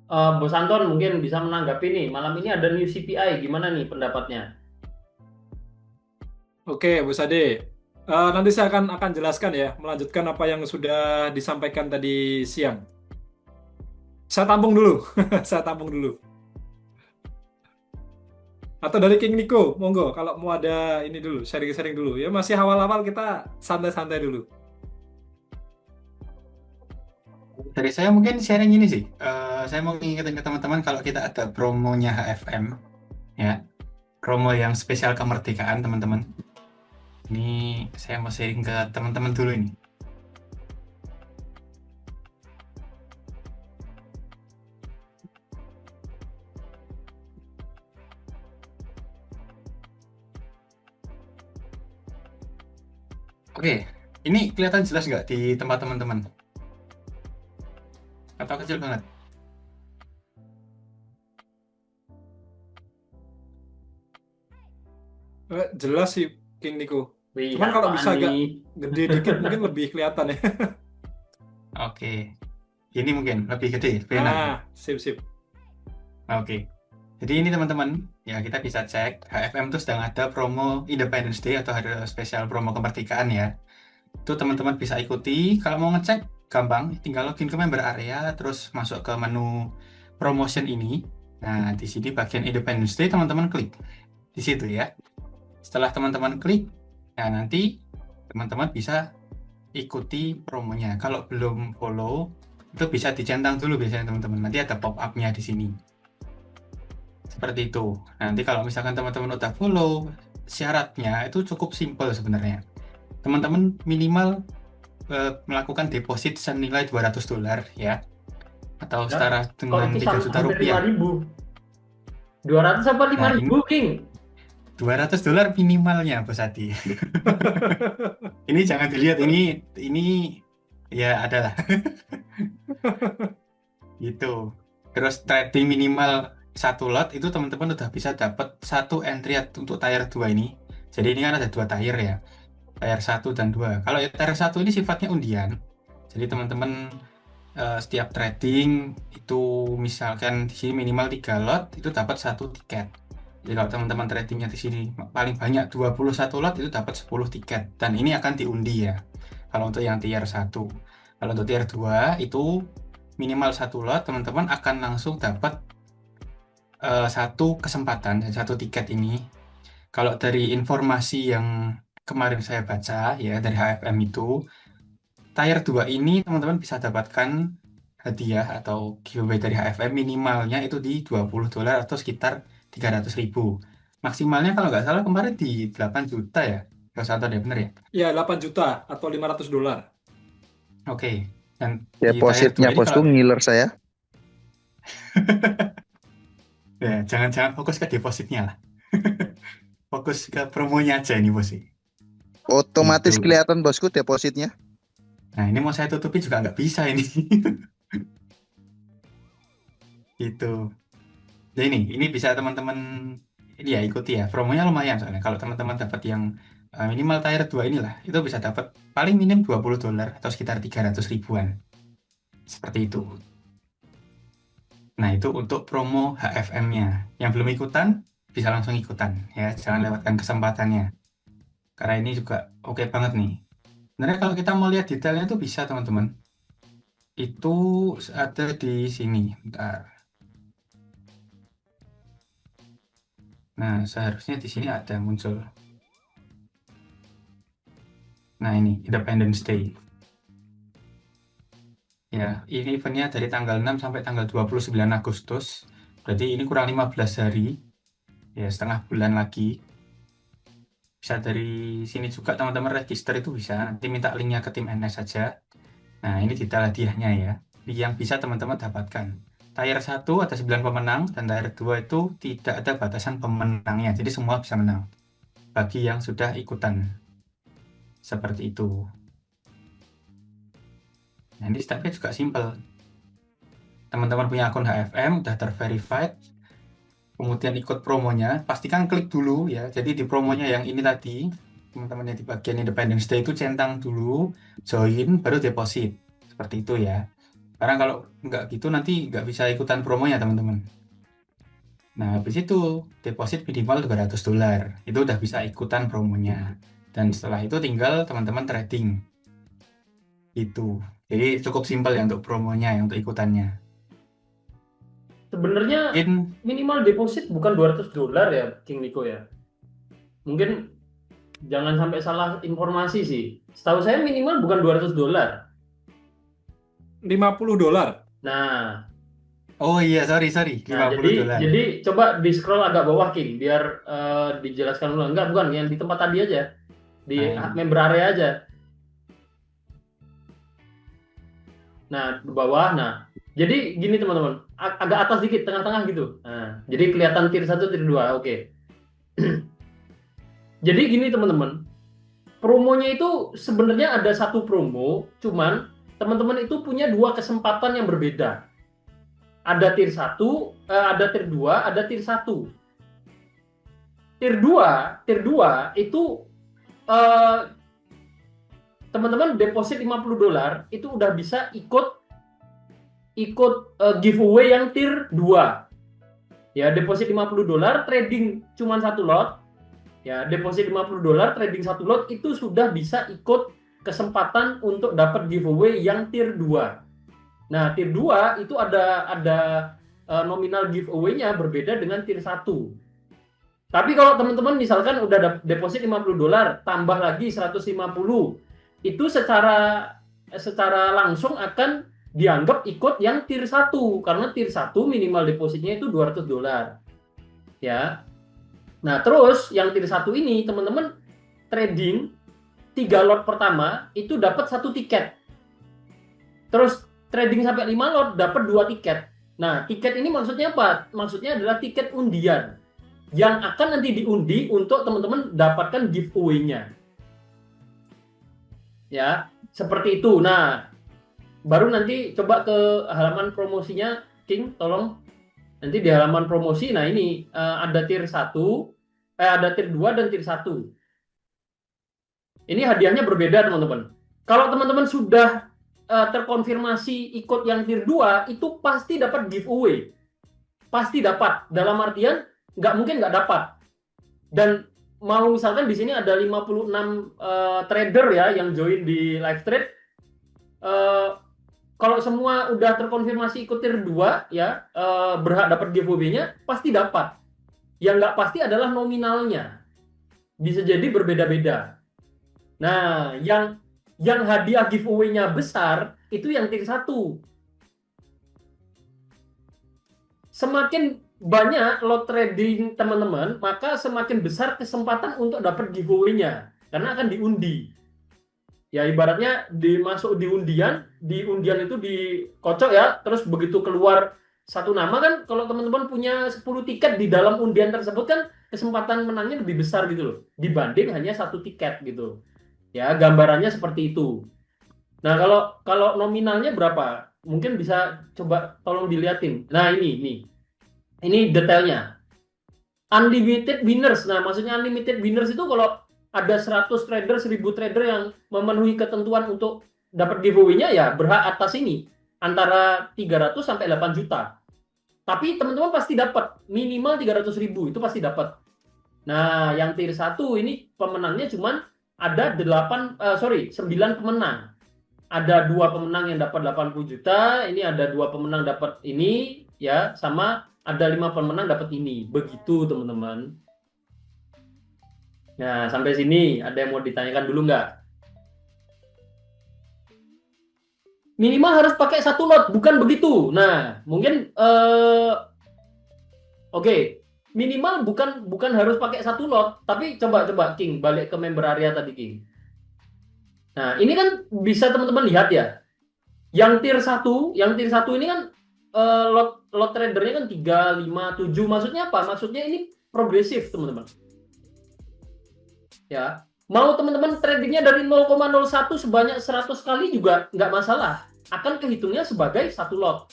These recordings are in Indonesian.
Bos Anton mungkin bisa menanggapi nih. Malam ini ada new CPI, gimana nih pendapatnya? Oke, Bu Sade. Nanti saya akan jelaskan ya, melanjutkan apa yang sudah disampaikan tadi siang. Saya tampung dulu, saya tampung dulu. Atau dari King Nico, monggo. Kalau mau ada ini dulu, sharing-sharing dulu. Ya masih awal-awal kita santai-santai dulu. Dari saya mungkin sharing ini sih. Saya mau ngingetin ke teman-teman kalau kita ada promonya HFM, ya, promo yang spesial kemerdekaan teman-teman. Ini saya mau sharing ke teman-teman dulu ini. Oke, ini kelihatan jelas nggak di tempat teman-teman? Atau kecil banget? Jelas sih, King Nico. Wih, Cuman kalau apaan bisa agak nih? gede dikit mungkin lebih kelihatan ya. Oke, ini mungkin lebih gede, lebih enak. Ah, sip sip. Oke, jadi ini teman-teman, ya kita bisa cek HFM itu sedang ada promo Independence Day atau hari spesial promo kemerdekaan ya. Itu teman-teman bisa ikuti. Kalau mau ngecek, gampang. Tinggal login ke member area, terus masuk ke menu promotion ini. Nah, di sini bagian Independence Day, teman-teman klik. Di situ ya. Setelah teman-teman klik, nah nanti teman-teman bisa ikuti promonya. Kalau belum follow, itu bisa dicentang dulu biasanya teman-teman. Nanti ada pop-up-nya di sini. Seperti itu. Nanti kalau misalkan teman-teman udah follow, syaratnya itu cukup simpel sebenarnya. Teman-teman minimal melakukan deposit senilai $200 ya, atau Ya, setara kok dengan itu 3 juta hampir rupiah. 5.000? 200 apa Nah, ini 5.000, King? $200 minimalnya, Bos Adi. Ini jangan dilihat ini ya adalah gitu. Terus trading minimal satu lot itu teman-teman udah bisa dapat satu entry untuk tier 2 ini. Jadi ini kan ada dua tier ya, tier satu dan 2. Kalau ya tier satu ini sifatnya undian. Jadi teman-teman setiap trading itu misalkan di sini minimal 3 lot itu dapat satu tiket. Jadi kalau teman-teman tradingnya di sini paling banyak 21 lot itu dapat 10 tiket dan ini akan diundi ya. Kalau untuk yang tier satu. Kalau untuk tier 2 itu minimal satu lot teman-teman akan langsung dapat satu kesempatan dan satu tiket ini. Kalau dari informasi yang kemarin saya baca ya dari HFM itu, tier 2 ini teman-teman bisa dapatkan hadiah atau giveaway dari HFM minimalnya itu di $20 atau sekitar 300.000. Maksimalnya kalau nggak salah kemarin di 8 juta ya. Kalau saya tahu deh bener ya. Ya, 8 juta atau $500. Oke. Dan di tier 2 Depositnya ini bosku kalau ngiler saya. ya jangan-jangan fokus ke depositnya lah. Fokus ke promonya aja ini bos. Otomatis Itu. kelihatan bosku depositnya. Nah ini mau saya tutupi juga nggak bisa ini. Itu. Jadi ini bisa teman-teman ini ya ikuti ya. Promonya lumayan soalnya. Kalau teman-teman dapat yang minimal tier 2 inilah, itu bisa dapat paling minim $20 atau sekitar 300 ribuan. Seperti itu. Nah, itu untuk promo HFM-nya. Yang belum ikutan bisa langsung ikutan ya. Jangan lewatkan kesempatannya. Karena ini juga oke banget nih. Sebenarnya kalau kita mau lihat detailnya itu bisa teman-teman. Itu ada di sini. Bentar. Nah, seharusnya di sini ada muncul. Nah, ini Independence Day. Ya, ini eventnya dari tanggal 6 sampai tanggal 29 Agustus. Berarti ini kurang 15 hari. Ya, setengah bulan lagi. Bisa dari sini juga teman-teman register itu bisa. Nanti minta linknya ke tim NS saja. Nah, ini detail hadiahnya ya. Yang bisa teman-teman dapatkan. Tier satu ada 9 pemenang, dan tier 2 itu tidak ada batasan pemenangnya. Jadi semua bisa menang. Bagi yang sudah ikutan. Seperti itu. Nah, ini stepnya juga simple. Teman-teman punya akun HFM, udah terverified, kemudian ikut promonya, pastikan klik dulu ya. Jadi di promonya yang ini tadi, teman-teman yang di bagian Independence Day itu centang dulu, join, baru deposit. Seperti itu ya. Karena kalau nggak gitu nanti nggak bisa ikutan promonya teman-teman. Nah, habis itu deposit minimal $200. Itu udah bisa ikutan promonya. Dan setelah itu tinggal teman-teman trading. Itu. Jadi cukup simpel ya untuk promonya ya, untuk ikutannya. Sebenarnya Mungkin minimal deposit bukan $200 ya, King Nico ya. Mungkin jangan sampai salah informasi sih. Setahu saya minimal bukan $200. $50. Nah, oh iya, sorry, nah $50. jadi coba di scroll agak bawah King biar dijelaskan dulu. Enggak, bukan yang di tempat tadi aja. Di Nah, member area aja. Nah, di bawah. Nah, jadi gini teman-teman, agak atas dikit, tengah-tengah gitu. Nah, jadi kelihatan tier 1, tier 2. Oke. Jadi gini teman-teman, promonya itu sebenarnya ada satu promo, cuman teman-teman itu punya dua kesempatan yang berbeda. Ada tier 1, ada tier 2, ada tier 1. Tier 2 itu eh, teman-teman deposit $50 itu udah bisa ikut giveaway yang tier 2. Ya, deposit $50, trading cuma satu lot. Ya, deposit $50, trading satu lot itu sudah bisa ikut kesempatan untuk dapat giveaway yang tier 2. Nah, tier 2 itu ada nominal giveaway-nya berbeda dengan tier 1. Tapi kalau teman-teman misalkan udah deposit $50 tambah lagi 150, itu secara langsung akan dianggap ikut yang tier 1 karena tier 1 minimal depositnya itu $200. Ya. Nah, terus yang tier 1 ini teman-teman trading 3 lot pertama itu dapat 1 tiket. Terus trading sampai 5 lot dapat 2 tiket. Nah, tiket ini maksudnya apa? Maksudnya adalah tiket undian yang akan nanti diundi untuk teman-teman dapatkan giveaway-nya. Ya, seperti itu. Nah, baru nanti coba ke halaman promosinya, King, tolong. Nanti di halaman promosi, nah ini ada tier 1, ada tier 2 dan tier 1. Ini hadiahnya berbeda, teman-teman. Kalau teman-teman sudah terkonfirmasi ikut yang tier 2, itu pasti dapat giveaway. Pasti dapat. Dalam artian, nggak mungkin nggak dapat. Dan mau misalkan di sini ada 56 trader ya yang join di live trade. Kalau semua udah terkonfirmasi ikut tier 2 ya, berhak dapat giveaway-nya, pasti dapat. Yang nggak pasti adalah nominalnya. Bisa jadi berbeda-beda. Nah, yang hadiah giveaway-nya besar itu yang tier 1. Semakin banyak lot trading teman-teman, maka semakin besar kesempatan untuk dapat giveaway-nya karena akan diundi. Ya ibaratnya dimasuk di undian itu dikocok ya, terus begitu keluar satu nama kan, kalau teman-teman punya 10 tiket di dalam undian tersebut kan kesempatan menangnya lebih besar gitu loh dibanding hanya satu tiket gitu. Ya, gambarannya seperti itu. Nah, kalau nominalnya berapa? Mungkin bisa coba tolong dilihatin. Nah, ini detailnya. Unlimited winners. Nah, maksudnya unlimited winners itu kalau ada 100 trader, 1000 trader yang memenuhi ketentuan untuk dapat giveaway-nya ya berhak atas ini. Antara 300 sampai 8 juta. Tapi teman-teman pasti dapat minimal 300.000 itu pasti dapat. Nah, yang tier 1 ini pemenangnya cuman ada 9 pemenang. Ada 2 pemenang yang dapat 80 juta, ini ada 2 pemenang dapat ini ya, sama ada 5 pemenang dapat ini. Begitu, teman-teman. Nah, sampai sini ada yang mau ditanyakan dulu nggak? Minimal harus pakai 1 lot, bukan begitu. Nah, mungkin oke. Minimal bukan harus pakai 1 lot, tapi coba King balik ke member area tadi, King. Nah, ini kan bisa teman-teman lihat ya. Yang tier 1 ini kan lot tradernya kan 3, 5, 7. Maksudnya apa? Maksudnya ini progresif, teman-teman. Ya. Mau teman-teman tradingnya dari 0,01 sebanyak 100 kali juga nggak masalah. Akan kehitungnya sebagai 1 lot.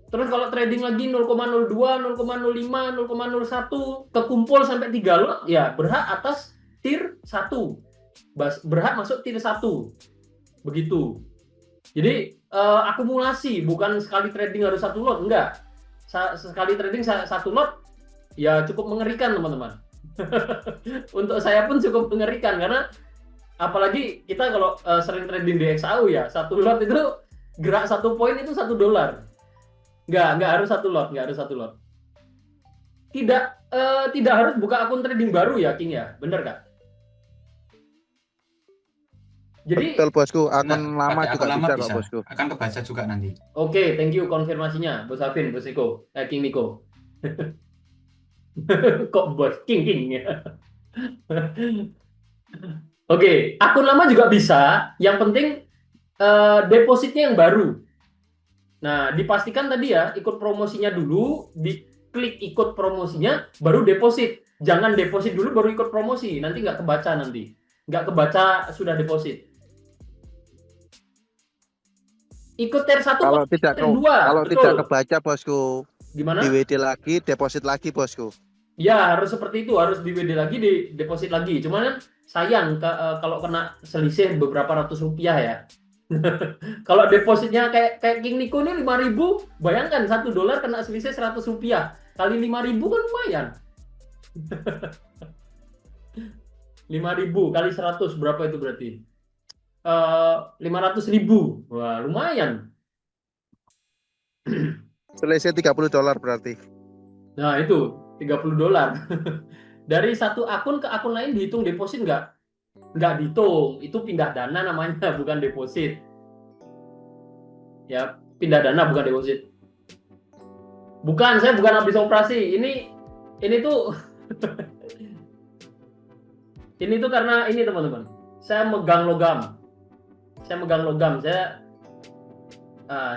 Terus kalau trading lagi 0,02, 0,05, 0,01 kekumpul sampai 3 lot, ya berhak atas tier 1. Berhak masuk tier 1. Begitu. Jadi akumulasi, bukan sekali trading harus satu lot, enggak. Sekali trading satu lot ya cukup mengerikan teman-teman. Untuk saya pun cukup mengerikan karena apalagi kita kalau sering trading di XAU ya, satu lot itu gerak 1 poin itu $1. Nggak harus satu lot, nggak harus satu lot. Tidak harus buka akun trading baru ya, King ya, bener nggak? Jadi, Betul bosku, Benar, akun lama pakai juga akun lama bisa kok bisa. bosku. Akan kebaca juga nanti. oke, thank you konfirmasinya, Bos Afin, Bos Iko, King Niko. Kok Bos King ya? Oke, akun lama juga bisa. Yang penting depositnya yang baru. Nah, dipastikan tadi ya, ikut promosinya dulu, diklik ikut promosinya, baru deposit. Jangan deposit dulu baru ikut promosi, nanti nggak kebaca nanti. Nggak kebaca sudah deposit. Ikut tier 1 Kalau tidak tier 2. kalau betul. tidak kebaca bosku, Gimana? di WD lagi, deposit lagi bosku. Ya, harus seperti itu, harus di WD lagi, di deposit lagi. Cuman kan sayang kalau kena selisih beberapa ratus rupiah ya. Kalau depositnya kayak King Niko ini 5.000, bayangkan $1 kena selisih 100 rupiah. Kali 5.000 kan lumayan. 5.000 kali 100 berapa itu berarti? 500.000. Wah, lumayan. Selisih $30 berarti. Nah, itu $30. Dari satu akun ke akun lain dihitung deposit nggak? Nggak dihitung. Itu pindah dana namanya, bukan deposit. Ya, pindah dana bukan deposit. Bukan, saya bukan habis operasi. Ini tuh ini tuh karena ini teman-teman. Saya megang logam.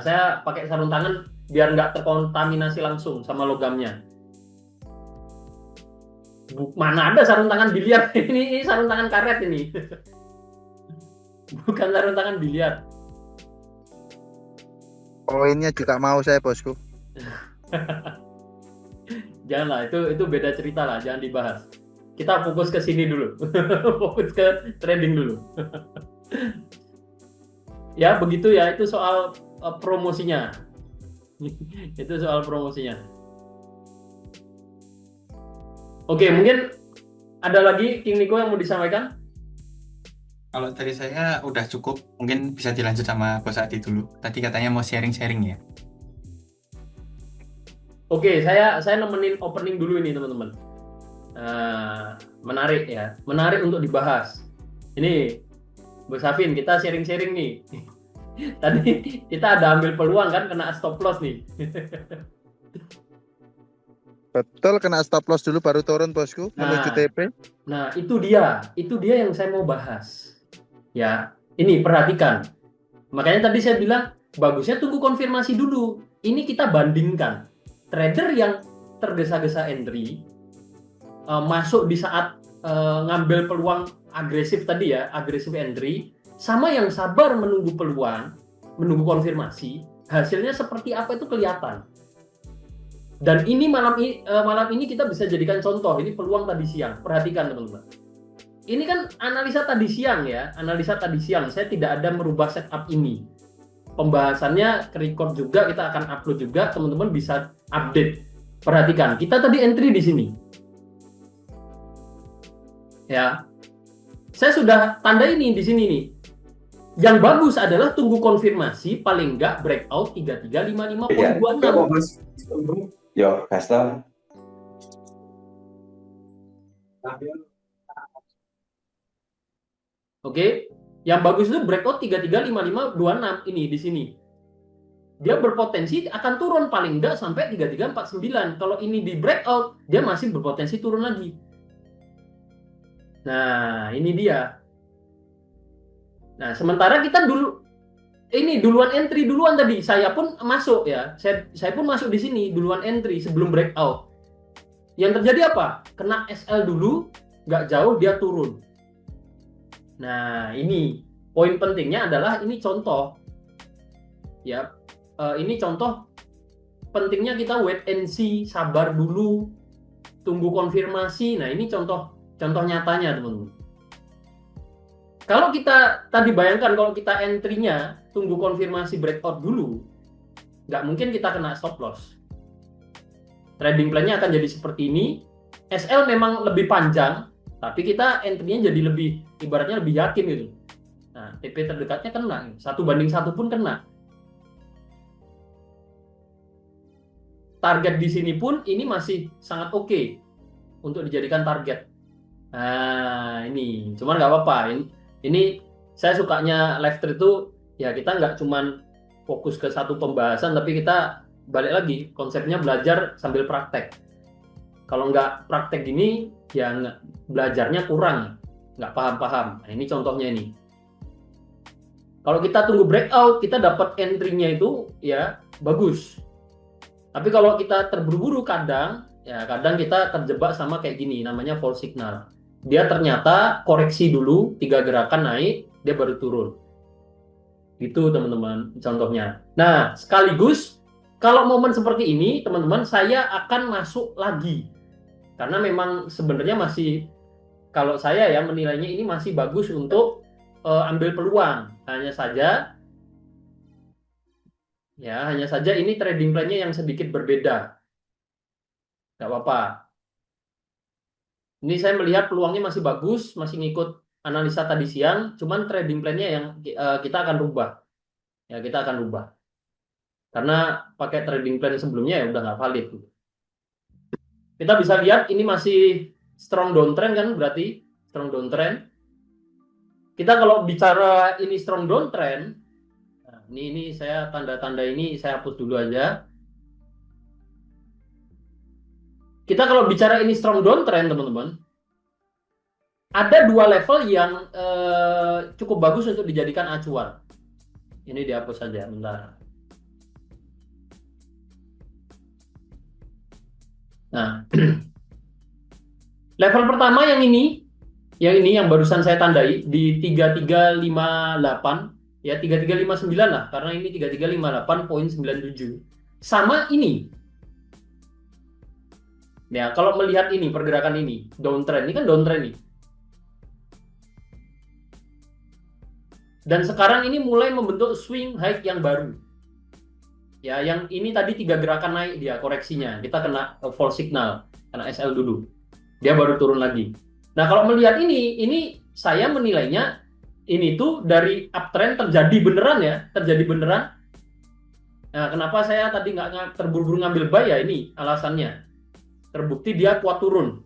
Saya pakai sarung tangan biar nggak terkontaminasi langsung sama logamnya. Mana ada sarung tangan biliar? Ini sarung tangan karet ini. Bukan sarung tangan biliar. Poinnya juga mau saya bosku. Janganlah, itu beda cerita lah, jangan dibahas. Kita fokus ke sini dulu. Fokus ke trading dulu. Ya, begitu ya, itu soal promosinya. Itu soal promosinya. Oke, mungkin ada lagi King Niko yang mau disampaikan? Kalau dari saya udah cukup, mungkin bisa dilanjut sama Bos Adi dulu. Tadi katanya mau sharing-sharing ya. Oke, saya nemenin opening dulu ini teman-teman. Menarik ya, menarik untuk dibahas. Ini Bos Afin, kita sharing-sharing nih. Tadi kita ada ambil peluang kan kena stop loss nih. Betul, kena stop loss dulu baru turun bosku menuju TP. Nah, itu dia yang saya mau bahas. Ya, ini perhatikan. Makanya tadi saya bilang bagusnya tunggu konfirmasi dulu. Ini kita bandingkan trader yang tergesa-gesa entry masuk di saat ngambil peluang agresif tadi ya, agresif entry, sama yang sabar menunggu peluang, menunggu konfirmasi, hasilnya seperti apa itu kelihatan. Dan ini malam ini kita bisa jadikan contoh. Ini peluang tadi siang. Perhatikan teman-teman. Ini kan analisa tadi siang ya, analisa tadi siang. Saya tidak ada merubah setup ini. Pembahasannya ke-record juga, kita akan upload juga, teman-teman bisa update. Perhatikan, kita tadi entry di sini. Ya. Saya sudah tanda ini di sini nih. Yang bagus adalah tunggu konfirmasi paling enggak breakout 3355.26. Yo, Gaston. Oke. Yang bagus itu breakout 335526 ini di sini. Dia berpotensi akan turun paling enggak sampai 3349. Kalau ini di breakout, dia masih berpotensi turun lagi. Nah, ini dia. Nah, sementara kita duluan entry duluan tadi. Saya pun masuk ya. Saya pun masuk di sini duluan entry sebelum breakout. Yang terjadi apa? Kena SL dulu, nggak jauh dia turun. Nah, ini poin pentingnya adalah ini contoh. Ya, ini contoh pentingnya kita wait and see, sabar dulu, tunggu konfirmasi. Nah, ini contoh nyatanya, teman-teman. Kalau kita tadi bayangkan kalau kita entry-nya tunggu konfirmasi breakout dulu, nggak mungkin kita kena stop loss. Trading plan-nya akan jadi seperti ini. SL memang lebih panjang, tapi kita entry-nya jadi lebih, ibaratnya lebih yakin gitu. Nah, TP terdekatnya kena, 1:1 pun kena. Target di sini pun ini masih sangat oke untuk dijadikan target. Nah, ini cuman nggak apa-apa. Ini saya sukanya live trade itu ya kita nggak cuman fokus ke satu pembahasan, tapi kita balik lagi konsepnya belajar sambil praktek. Kalau nggak praktek gini ya belajarnya kurang, nggak paham-paham. Nah, ini contohnya ini. Kalau kita tunggu breakout, kita dapat entry-nya itu ya bagus. Tapi kalau kita terburu-buru kadang kita terjebak sama kayak gini, namanya false signal. Dia ternyata koreksi dulu, 3 gerakan naik, dia baru turun. Gitu teman-teman contohnya. Nah, sekaligus kalau momen seperti ini, teman-teman, saya akan masuk lagi. Karena memang sebenarnya masih, kalau saya ya menilainya ini masih bagus untuk ambil peluang. Hanya saja ini trading plan-nya yang sedikit berbeda. Nggak apa-apa. Ini saya melihat peluangnya masih bagus, masih ngikut analisa tadi siang, cuman trading plan-nya yang kita akan rubah. Ya, kita akan rubah. Karena pakai trading plan sebelumnya ya udah nggak valid. Kita bisa lihat ini masih strong downtrend kan, berarti strong downtrend. Kita kalau bicara ini strong downtrend, nah, ini saya tanda-tanda ini saya hapus dulu aja. Kita kalau bicara ini strong downtrend, teman-teman, ada 2 level yang cukup bagus untuk dijadikan acuan. Ini dihapus saja, bentar. Nah, level pertama yang ini yang barusan saya tandai di 3358, ya 3359 lah, karena ini 3358.97. Sama ini. Ya, kalau melihat ini pergerakan ini, downtrend, ini kan downtrend nih. Dan sekarang ini mulai membentuk swing high yang baru. Ya, yang ini tadi 3 gerakan naik dia koreksinya. Kita kena false signal, kena SL dulu. Dia baru turun lagi. Nah, kalau melihat ini saya menilainya ini tuh dari uptrend terjadi beneran ya, terjadi beneran. Nah, kenapa saya tadi nggak terburu-buru ngambil buy ya, ini alasannya. Terbukti dia kuat turun.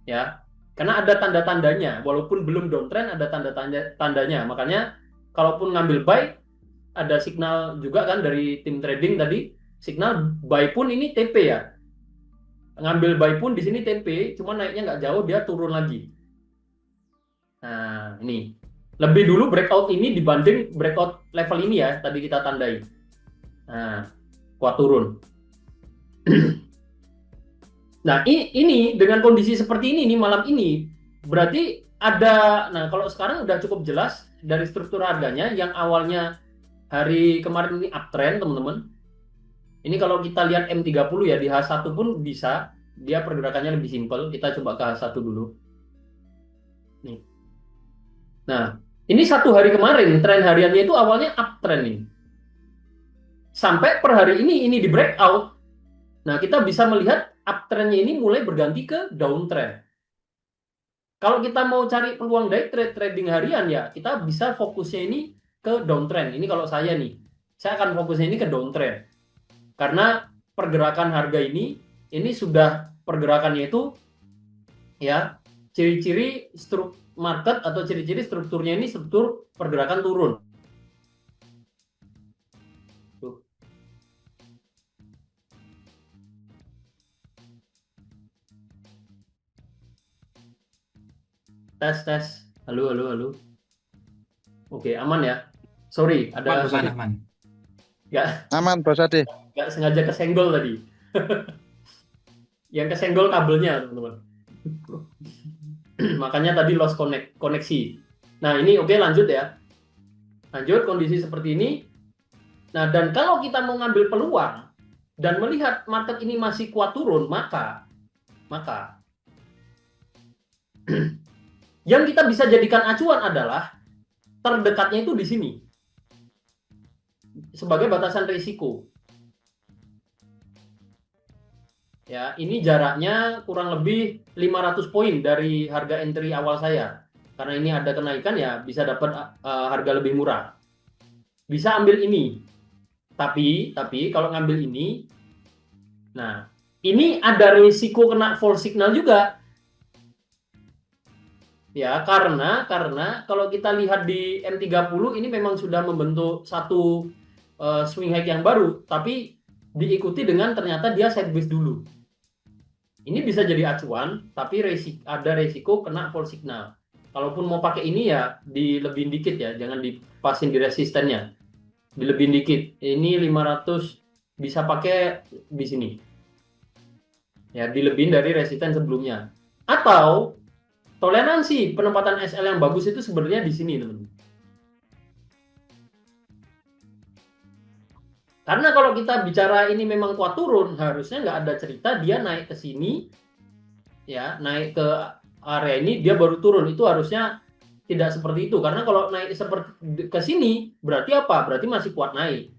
Ya, karena ada tanda-tandanya, walaupun belum downtrend ada tanda-tandanya. Makanya kalaupun ngambil buy, ada signal juga kan dari tim trading tadi, signal buy pun ini TP ya. Ngambil buy pun di sini TP, cuma naiknya nggak jauh, dia turun lagi. Nah, ini lebih dulu breakout ini dibanding breakout level ini ya, tadi kita tandai. Nah, kuat turun. Nah, ini dengan kondisi seperti ini nih malam ini, berarti ada, nah kalau sekarang udah cukup jelas dari struktur harganya yang awalnya hari kemarin ini uptrend, teman-teman. Ini kalau kita lihat M30 ya, di H1 pun bisa, dia pergerakannya lebih simpel. Kita coba ke H1 dulu. Nih. Nah, ini 1 hari kemarin, tren hariannya itu awalnya uptrend nih. Sampai per hari ini di breakout. Nah, kita bisa melihat uptrendnya ini mulai berganti ke downtrend. Kalau kita mau cari peluang day trade, trading harian ya, kita bisa fokusnya ini ke downtrend. Ini kalau saya nih, saya akan fokusnya ini ke downtrend. Karena pergerakan harga ini sudah pergerakannya itu ya, ciri-ciri market atau ciri-ciri strukturnya ini struktur pergerakan turun. Tuh. Tes. Halo. Oke, aman ya. Sorry, ada Aman. Aman, Bos Ade. nggak sengaja kesenggol tadi. Yang kesenggol kabelnya, teman-teman. Makanya tadi lost koneksi. Nah, ini oke, lanjut ya. Lanjut, kondisi seperti ini. Nah, dan kalau kita mau ngambil peluang dan melihat market ini masih kuat turun, maka yang kita bisa jadikan acuan adalah terdekatnya itu di sini sebagai batasan risiko. Ya, ini jaraknya kurang lebih 500 poin dari harga entry awal saya. Karena ini ada kenaikan ya bisa dapat harga lebih murah. Bisa ambil ini. Tapi kalau ngambil ini, nah ini ada risiko kena false signal juga. Ya, karena kalau kita lihat di M30 ini memang sudah membentuk satu swing high yang baru, tapi diikuti dengan ternyata dia sideways dulu. Ini bisa jadi acuan, tapi ada resiko kena false signal. Kalaupun mau pakai ini ya dilebihin dikit ya, jangan dipasin di resistennya. Dilebihin dikit. Ini 500 bisa pakai di sini. Ya, dilebihin dari resisten sebelumnya. Atau toleransi penempatan SL yang bagus itu sebenarnya di sini, teman-teman. Karena kalau kita bicara ini memang kuat turun, harusnya nggak ada cerita dia naik ke sini, ya naik ke area ini dia baru turun. Itu harusnya tidak seperti itu. Karena kalau naik seperti ke sini, berarti apa? Berarti masih kuat naik.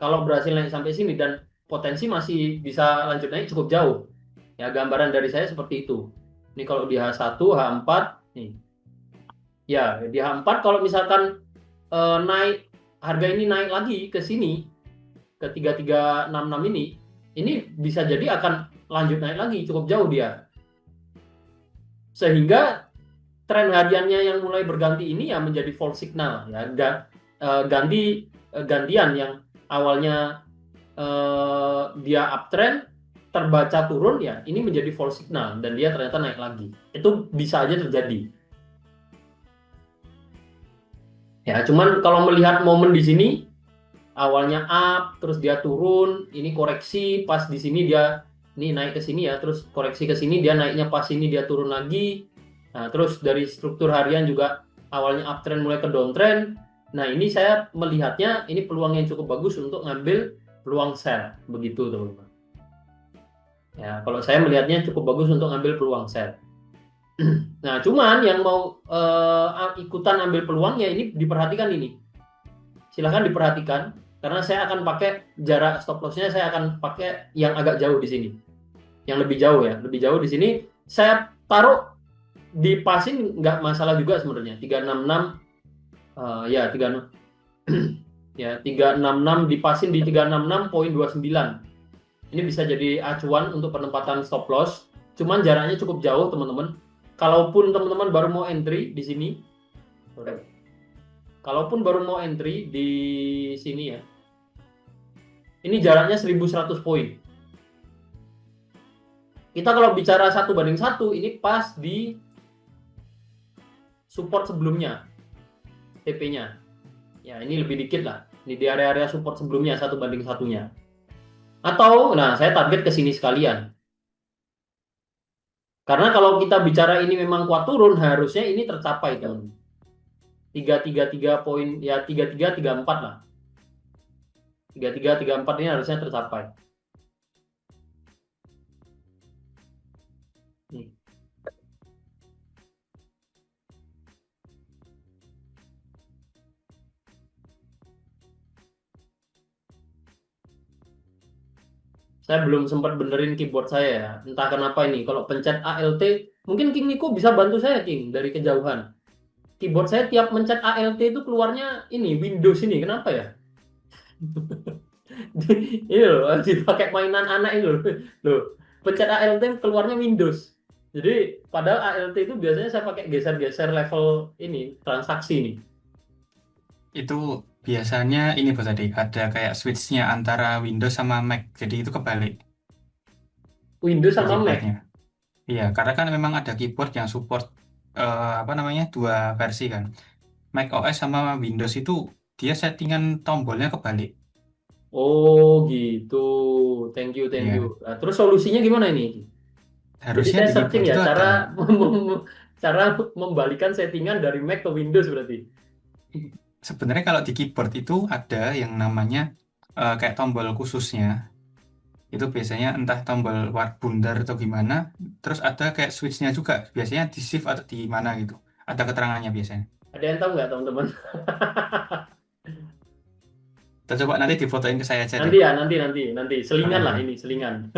Kalau berhasil naik sampai sini dan potensi masih bisa lanjut naik cukup jauh. Ya, gambaran dari saya seperti itu. Ini kalau di H1, H4, nih. Ya, di H4 kalau misalkan naik harga ini naik lagi ke sini ke 3366 ini bisa jadi akan lanjut naik lagi cukup jauh dia. Sehingga tren hariannya yang mulai berganti ini ya menjadi false signal ya, gantian yang awalnya dia uptrend terbaca turun ya, ini menjadi false signal dan dia ternyata naik lagi. Itu bisa aja terjadi. Ya, cuman kalau melihat momen di sini awalnya up, terus dia turun, ini koreksi, pas di sini dia ini naik ke sini ya, terus koreksi ke sini dia naiknya pas ini dia turun lagi. Nah, terus dari struktur harian juga awalnya uptrend mulai ke downtrend. Nah, ini saya melihatnya ini peluang yang cukup bagus untuk ngambil peluang sell, begitu teman-teman. Ya, kalau saya melihatnya cukup bagus untuk ngambil peluang sell. Nah, cuman yang mau ikutan ambil peluangnya ini diperhatikan ini. Silahkan diperhatikan karena saya akan pakai jarak stop loss-nya saya akan pakai yang agak jauh di sini. Yang lebih jauh ya, lebih jauh di sini saya taruh di pasin nggak masalah juga sebenarnya. 366 ya 36 ya 366 dipasin di 366.29. Ini bisa jadi acuan untuk penempatan stop loss. Cuman jaraknya cukup jauh, teman-teman. Kalaupun teman-teman baru mau entry di sini, kalaupun baru mau entry di sini ya, ini jaraknya 1100 poin. Kita kalau bicara 1:1, ini pas di support sebelumnya, TP-nya. Ya, ini lebih dikit lah. Ini di area-area support sebelumnya 1:1-nya. Atau, nah saya target ke sini sekalian. Karena kalau kita bicara ini memang kuat turun, harusnya ini tercapai kan. 333 poin, ya 3334 lah. 3334 ini harusnya tercapai. Nih. Saya belum sempat benerin keyboard saya ya. Entah kenapa ini. Kalau pencet ALT, mungkin King Niko bisa bantu saya King dari kejauhan. Keyboard saya tiap mencet ALT itu keluarnya ini Windows ini. Kenapa ya? Ini loh, dipakai mainan anak ini loh. Pencet ALT keluarnya Windows. Jadi padahal ALT itu biasanya saya pakai geser-geser level ini transaksi nih. Itu biasanya ini Bos tadi ada kayak switch-nya antara Windows sama Mac. Jadi itu kebalik Windows sama Mac. keyboardnya. Iya, karena kan memang ada keyboard yang support dua versi kan. Mac OS sama Windows itu dia settingan tombolnya kebalik. Oh gitu. Thank you. Iya. Nah, terus solusinya gimana ini? Jadi Harusnya saya di searching keyboard ya itu ada. cara membalikan settingan dari Mac ke Windows berarti. Sebenarnya kalau di keyboard itu ada yang namanya kayak tombol khususnya. Itu biasanya entah tombol bundar atau gimana. Terus ada kayak switch-nya juga. Biasanya di shift atau di mana gitu. ada keterangannya biasanya. Ada yang tahu nggak teman-teman? Kita coba nanti difotoin ke saya aja deh. Nanti ya, nanti. Selingan lah ini, selingan.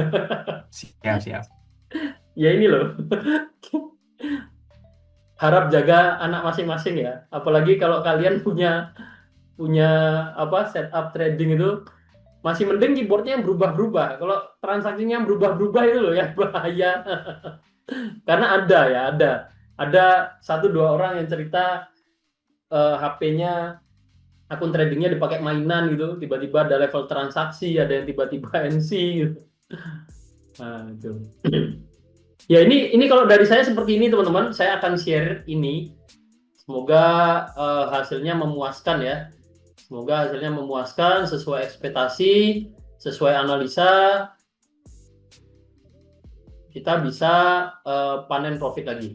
Siap. Ya ini loh. Harap jaga anak masing-masing ya. Apalagi kalau kalian punya apa setup trading itu, masih mending keyboardnya yang berubah-berubah. Kalau transaksinya yang berubah-berubah itu loh ya bahaya. Karena ada 1-2 orang yang cerita HP-nya akun tradingnya dipakai mainan gitu, tiba-tiba ada level transaksi, ada yang tiba-tiba NC gitu. Nah, itu. Ya ini kalau dari saya seperti ini teman-teman, saya akan share ini. Semoga hasilnya memuaskan ya. Semoga hasilnya memuaskan sesuai ekspektasi, sesuai analisa. Kita bisa panen profit lagi.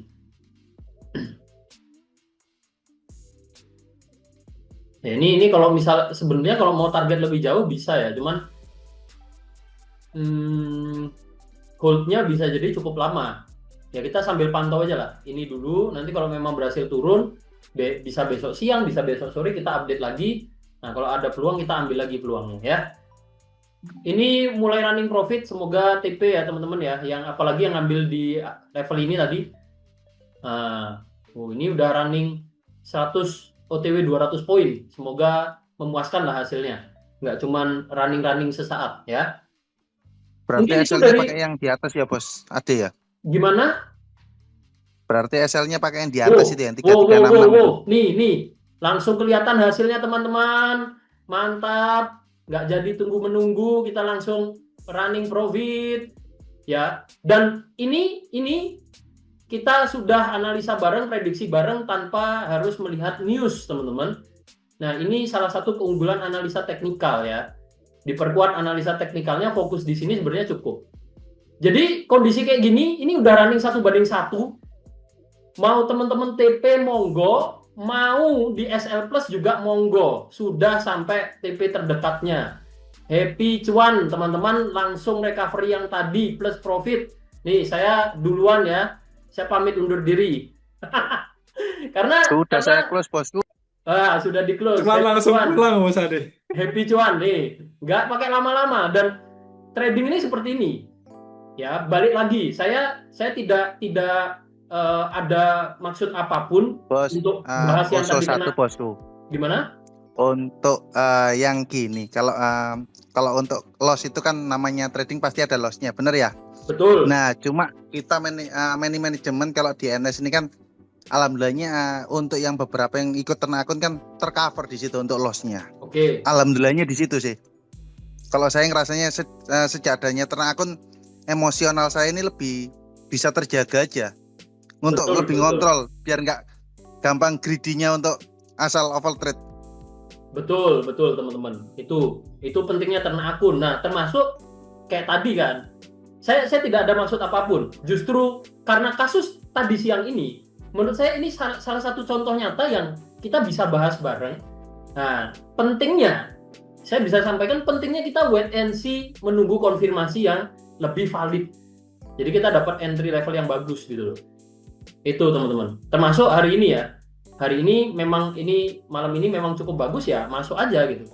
Ya, ini kalau misal sebenarnya kalau mau target lebih jauh bisa ya, cuman hold-nya bisa jadi cukup lama. Ya kita sambil pantau aja lah. Ini dulu, nanti kalau memang berhasil turun, bisa besok siang, bisa besok sore kita update lagi. Nah kalau ada peluang kita ambil lagi peluangnya ya. Ini mulai running profit, semoga TP ya teman-teman ya. Yang apalagi yang ambil di level ini tadi. Nah, ini udah running 100 OTW 200 poin. Semoga memuaskan lah hasilnya. Nggak cuman running sesaat ya. Berarti Mungkin itu SL-nya dari pakai yang di atas ya bos, Ade ya? gimana? Berarti SL-nya pakai yang di atas itu yang 3366 itu. Nih, langsung kelihatan hasilnya teman-teman. Mantap. Nggak jadi tunggu menunggu, kita langsung running profit ya. Dan ini kita sudah analisa bareng, prediksi bareng tanpa harus melihat news, teman-teman. Nah, ini salah satu keunggulan analisa teknikal ya. Diperkuat analisa teknikalnya, fokus di sini sebenarnya cukup. Jadi, kondisi kayak gini, ini udah running 1:1. Mau teman-teman TP monggo, mau di SL Plus juga monggo. Sudah sampai TP terdekatnya. Happy cuan, teman-teman, langsung recovery yang tadi plus profit. Nih, saya duluan ya. Saya pamit undur diri. karena Saya close bosku. Sudah di close. Cuman langsung pulang Mas Ade. Happy cuan nih, nggak pakai lama-lama. Dan trading ini seperti ini. Ya, balik lagi. Saya tidak ada maksud apapun Bos, untuk bahas yang tadi satu bosku. Gimana? Untuk yang gini, kalau untuk loss itu kan namanya trading pasti ada lossnya, bener ya? Betul. Nah, cuma kita manajemen kalau di NS ini kan alhamdulillahnya untuk yang beberapa yang ikut turn akun kan tercover di situ untuk lossnya. Oke. Alhamdulillahnya di situ sih. Kalau saya ngerasanya sejak adanya turn akun, emosional saya ini lebih bisa terjaga aja untuk lebih ngontrol biar nggak gampang greedy-nya untuk asal overtrade. Betul teman-teman. Itu pentingnya turn akun. Nah, termasuk kayak tadi kan. Saya tidak ada maksud apapun. Justru karena kasus tadi siang ini, menurut saya ini salah satu contoh nyata yang kita bisa bahas bareng. Nah, pentingnya saya bisa sampaikan pentingnya kita wait and see, menunggu konfirmasi yang lebih valid. Jadi kita dapat entry level yang bagus gitu loh. Itu teman-teman. Termasuk hari ini ya. Hari ini memang malam ini memang cukup bagus ya, masuk aja gitu.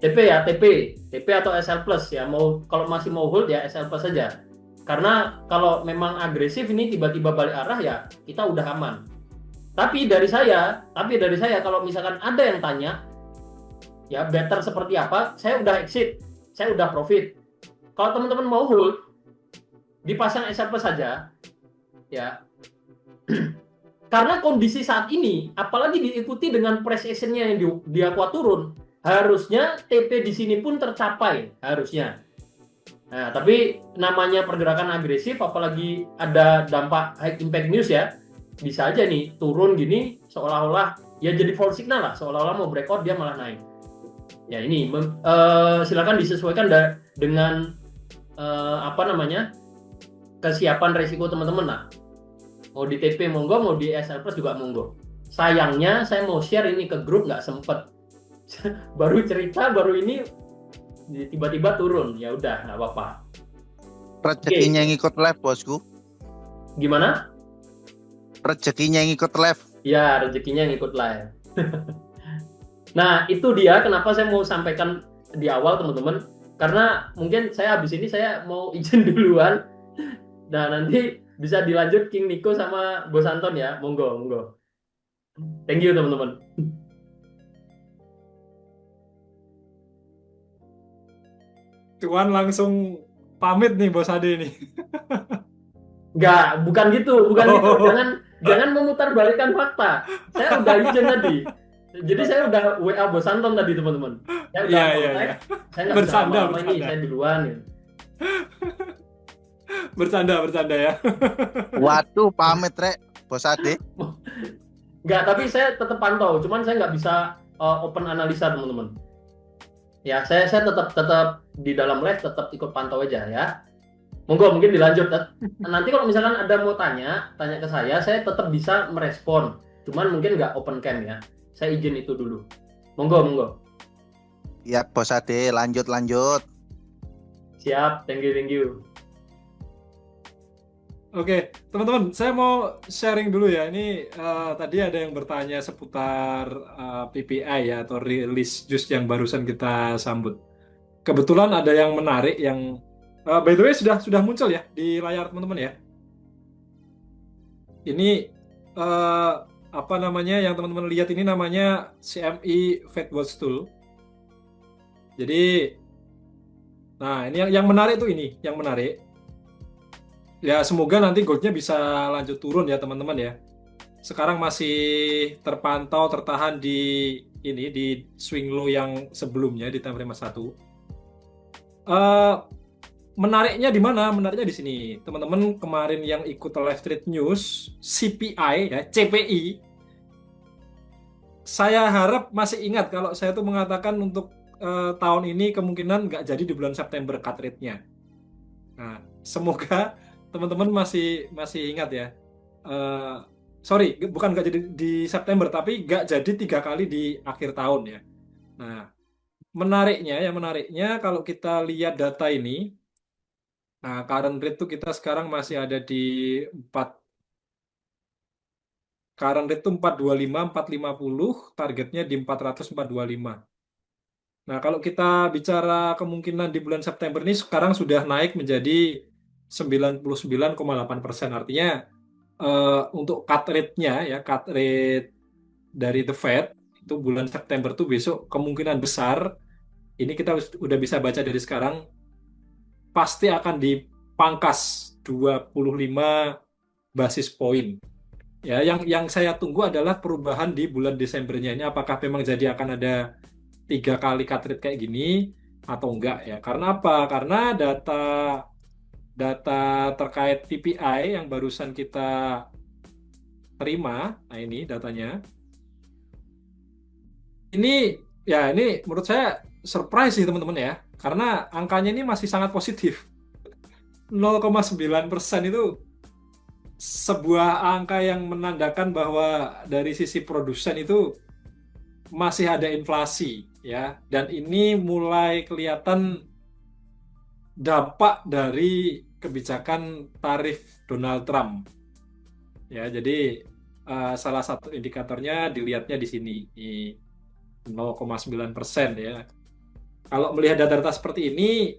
TP atau SL Plus ya, kalau masih mau hold ya SL Plus saja. Karena kalau memang agresif ini tiba-tiba balik arah ya kita udah aman. Tapi dari saya kalau misalkan ada yang tanya ya better seperti apa, saya udah exit, saya udah profit. Kalau teman-teman mau hold, dipasang SL Plus saja ya. Karena kondisi saat ini, apalagi diikuti dengan price action-nya yang dia kuat turun, harusnya TP di sini pun tercapai, harusnya. Nah, tapi namanya pergerakan agresif, apalagi ada dampak high impact news ya, bisa aja nih turun gini, seolah-olah ya jadi false signal lah, seolah-olah mau breakout dia malah naik. Ya ini, silakan disesuaikan dengan kesiapan resiko teman-teman lah. Mau di TP monggo, mau di SL Plus juga monggo. Sayangnya saya mau share ini ke grup nggak sempet. Baru cerita, baru ini tiba-tiba turun. Ya udah, nggak apa-apa. Rezekinya yang ikut live bosku. Gimana? Rezekinya yang ikut live. Ya, rezekinya yang ikut live. Nah, itu dia kenapa saya mau sampaikan di awal teman-teman. Karena mungkin saya habis ini saya mau izin duluan. Nah, nanti bisa dilanjut King Nico sama Bos Anton ya. Monggo, monggo. Thank you teman-teman. Tuan langsung pamit nih Bos Ade nih. Enggak, bukan gitu, bukan gitu. Oh. Jangan memutarbalikkan fakta. Saya udah izin tadi. Jadi saya udah WA Bos Anton tadi teman-teman. Saya udah Iya, kontak. iya. Saya nggak bisa Bercanda, lama-lama ini, bercanda. saya duluan ya. Bercanda ya. Waduh, pamit rek, Bos Ade. Enggak, tapi saya tetap pantau. Cuman saya nggak bisa open analisa teman-teman. Ya, saya tetap di dalam live tetap ikut pantau aja ya. Monggo mungkin dilanjut. Nanti kalau misalkan ada mau tanya ke saya tetap bisa merespon. Cuman mungkin nggak open cam ya. Saya izin itu dulu. Monggo. Ya, Bos Ade, lanjut. Siap, thank you. Oke, teman-teman, saya mau sharing dulu ya. Ini tadi ada yang bertanya seputar PPI ya atau release juice yang barusan kita sambut. Kebetulan ada yang menarik yang by the way sudah muncul ya di layar teman-teman ya. Ini apa namanya yang teman-teman lihat ini namanya CME Fed Watch Tool. Jadi, nah ini yang menarik tuh ini, yang menarik. Ya semoga nanti goldnya bisa lanjut turun ya teman-teman ya. Sekarang masih terpantau tertahan di swing low yang sebelumnya di time frame 1. Menariknya di mana? Menariknya di sini. Teman-teman kemarin yang ikut live trade news CPI ya, CPI. Saya harap masih ingat kalau saya tuh mengatakan untuk tahun ini kemungkinan nggak jadi di bulan September cut rate-nya. Nah, semoga teman-teman masih ingat ya. Sorry, bukan nggak jadi di September, tapi nggak jadi 3 kali di akhir tahun ya. Nah, menariknya kalau kita lihat data ini, nah current rate tuh kita sekarang masih ada di 4. Current rate tuh 425, 450, targetnya di 400, 425. Nah, kalau kita bicara kemungkinan di bulan September ini sekarang sudah naik menjadi 99,8%. Artinya untuk cut rate-nya ya, cut rate dari The Fed itu bulan September tuh besok kemungkinan besar ini kita udah bisa baca dari sekarang pasti akan dipangkas 25 basis point. Ya, yang saya tunggu adalah perubahan di bulan Desembernya ini apakah memang jadi akan ada 3 kali cut rate kayak gini atau enggak ya. Karena apa? Karena data terkait PPI yang barusan kita terima, nah ini datanya. Ini menurut saya surprise sih teman-teman ya, karena angkanya ini masih sangat positif. 0,9% itu sebuah angka yang menandakan bahwa dari sisi produsen itu masih ada inflasi ya, dan ini mulai kelihatan dampak dari kebijakan tarif Donald Trump. Ya, jadi salah satu indikatornya dilihatnya di sini, 0,9% ya. Kalau melihat data-data seperti ini,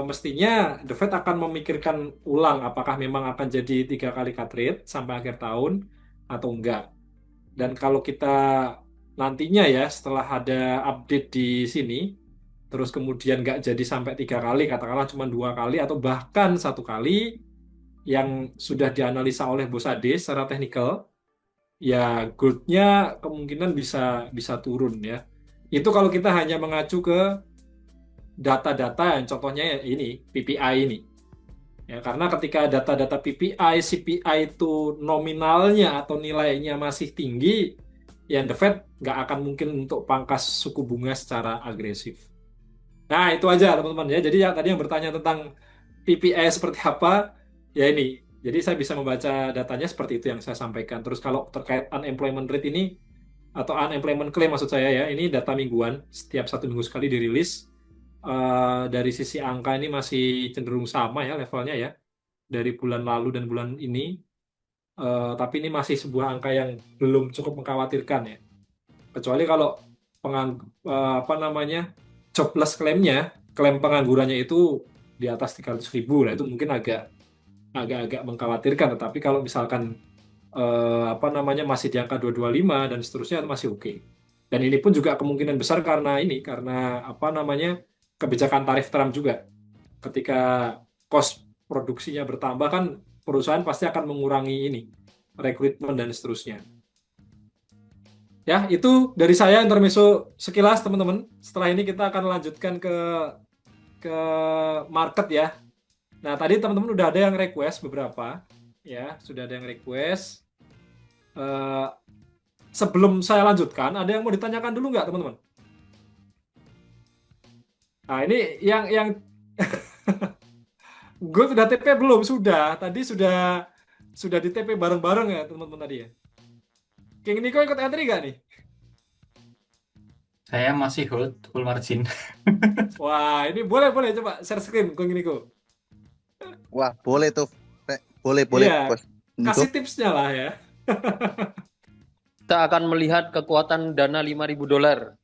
mestinya The Fed akan memikirkan ulang apakah memang akan jadi 3 kali cut rate sampai akhir tahun atau enggak. Dan kalau kita nantinya ya setelah ada update di sini, terus kemudian nggak jadi sampai 3 kali, katakanlah cuma 2 kali atau bahkan 1 kali yang sudah dianalisa oleh Bos Ade secara teknikal, ya goldnya kemungkinan bisa turun ya. Itu kalau kita hanya mengacu ke data-data yang contohnya ini PPI ini. Ya, karena ketika data-data PPI, CPI itu nominalnya atau nilainya masih tinggi, ya The Fed nggak akan mungkin untuk pangkas suku bunga secara agresif. Nah, itu aja teman-teman ya. Jadi tadi yang bertanya tentang PPI seperti apa, ya ini. Jadi saya bisa membaca datanya seperti itu yang saya sampaikan. Terus kalau terkait unemployment rate ini, atau unemployment claim maksud saya ya, ini data mingguan, setiap 1 minggu sekali dirilis. Dari sisi angka ini masih cenderung sama ya levelnya ya, dari bulan lalu dan bulan ini. Tapi ini masih sebuah angka yang belum cukup mengkhawatirkan ya. Kecuali kalau apa namanya, jobless claim-nya, klaim penganggurannya itu di atas 300.000, nah itu mungkin agak mengkhawatirkan. Tetapi kalau misalkan apa namanya masih di angka 225 dan seterusnya, masih oke. Dan ini pun juga kemungkinan besar karena apa namanya, kebijakan tarif Trump juga. Ketika cost produksinya bertambah kan, perusahaan pasti akan mengurangi ini rekrutmen dan seterusnya. Ya, itu dari saya intermezzo sekilas teman-teman. Setelah ini kita akan lanjutkan ke market ya. Nah, tadi teman-teman udah ada yang request beberapa, ya, sudah ada yang request. Eh, Sebelum saya lanjutkan, ada yang mau ditanyakan dulu nggak teman-teman? Nah, ini yang gue sudah TP belum? Sudah. Tadi sudah di TP bareng-bareng ya teman-teman tadi ya. King Niko ikut entry nggak nih? Saya masih hold full margin. Wah, ini boleh coba share screen King Niko. Wah, boleh tuh. Boleh, Iya, Bos Niko. kasih tipsnya lah ya. Kita akan melihat kekuatan dana $5.000.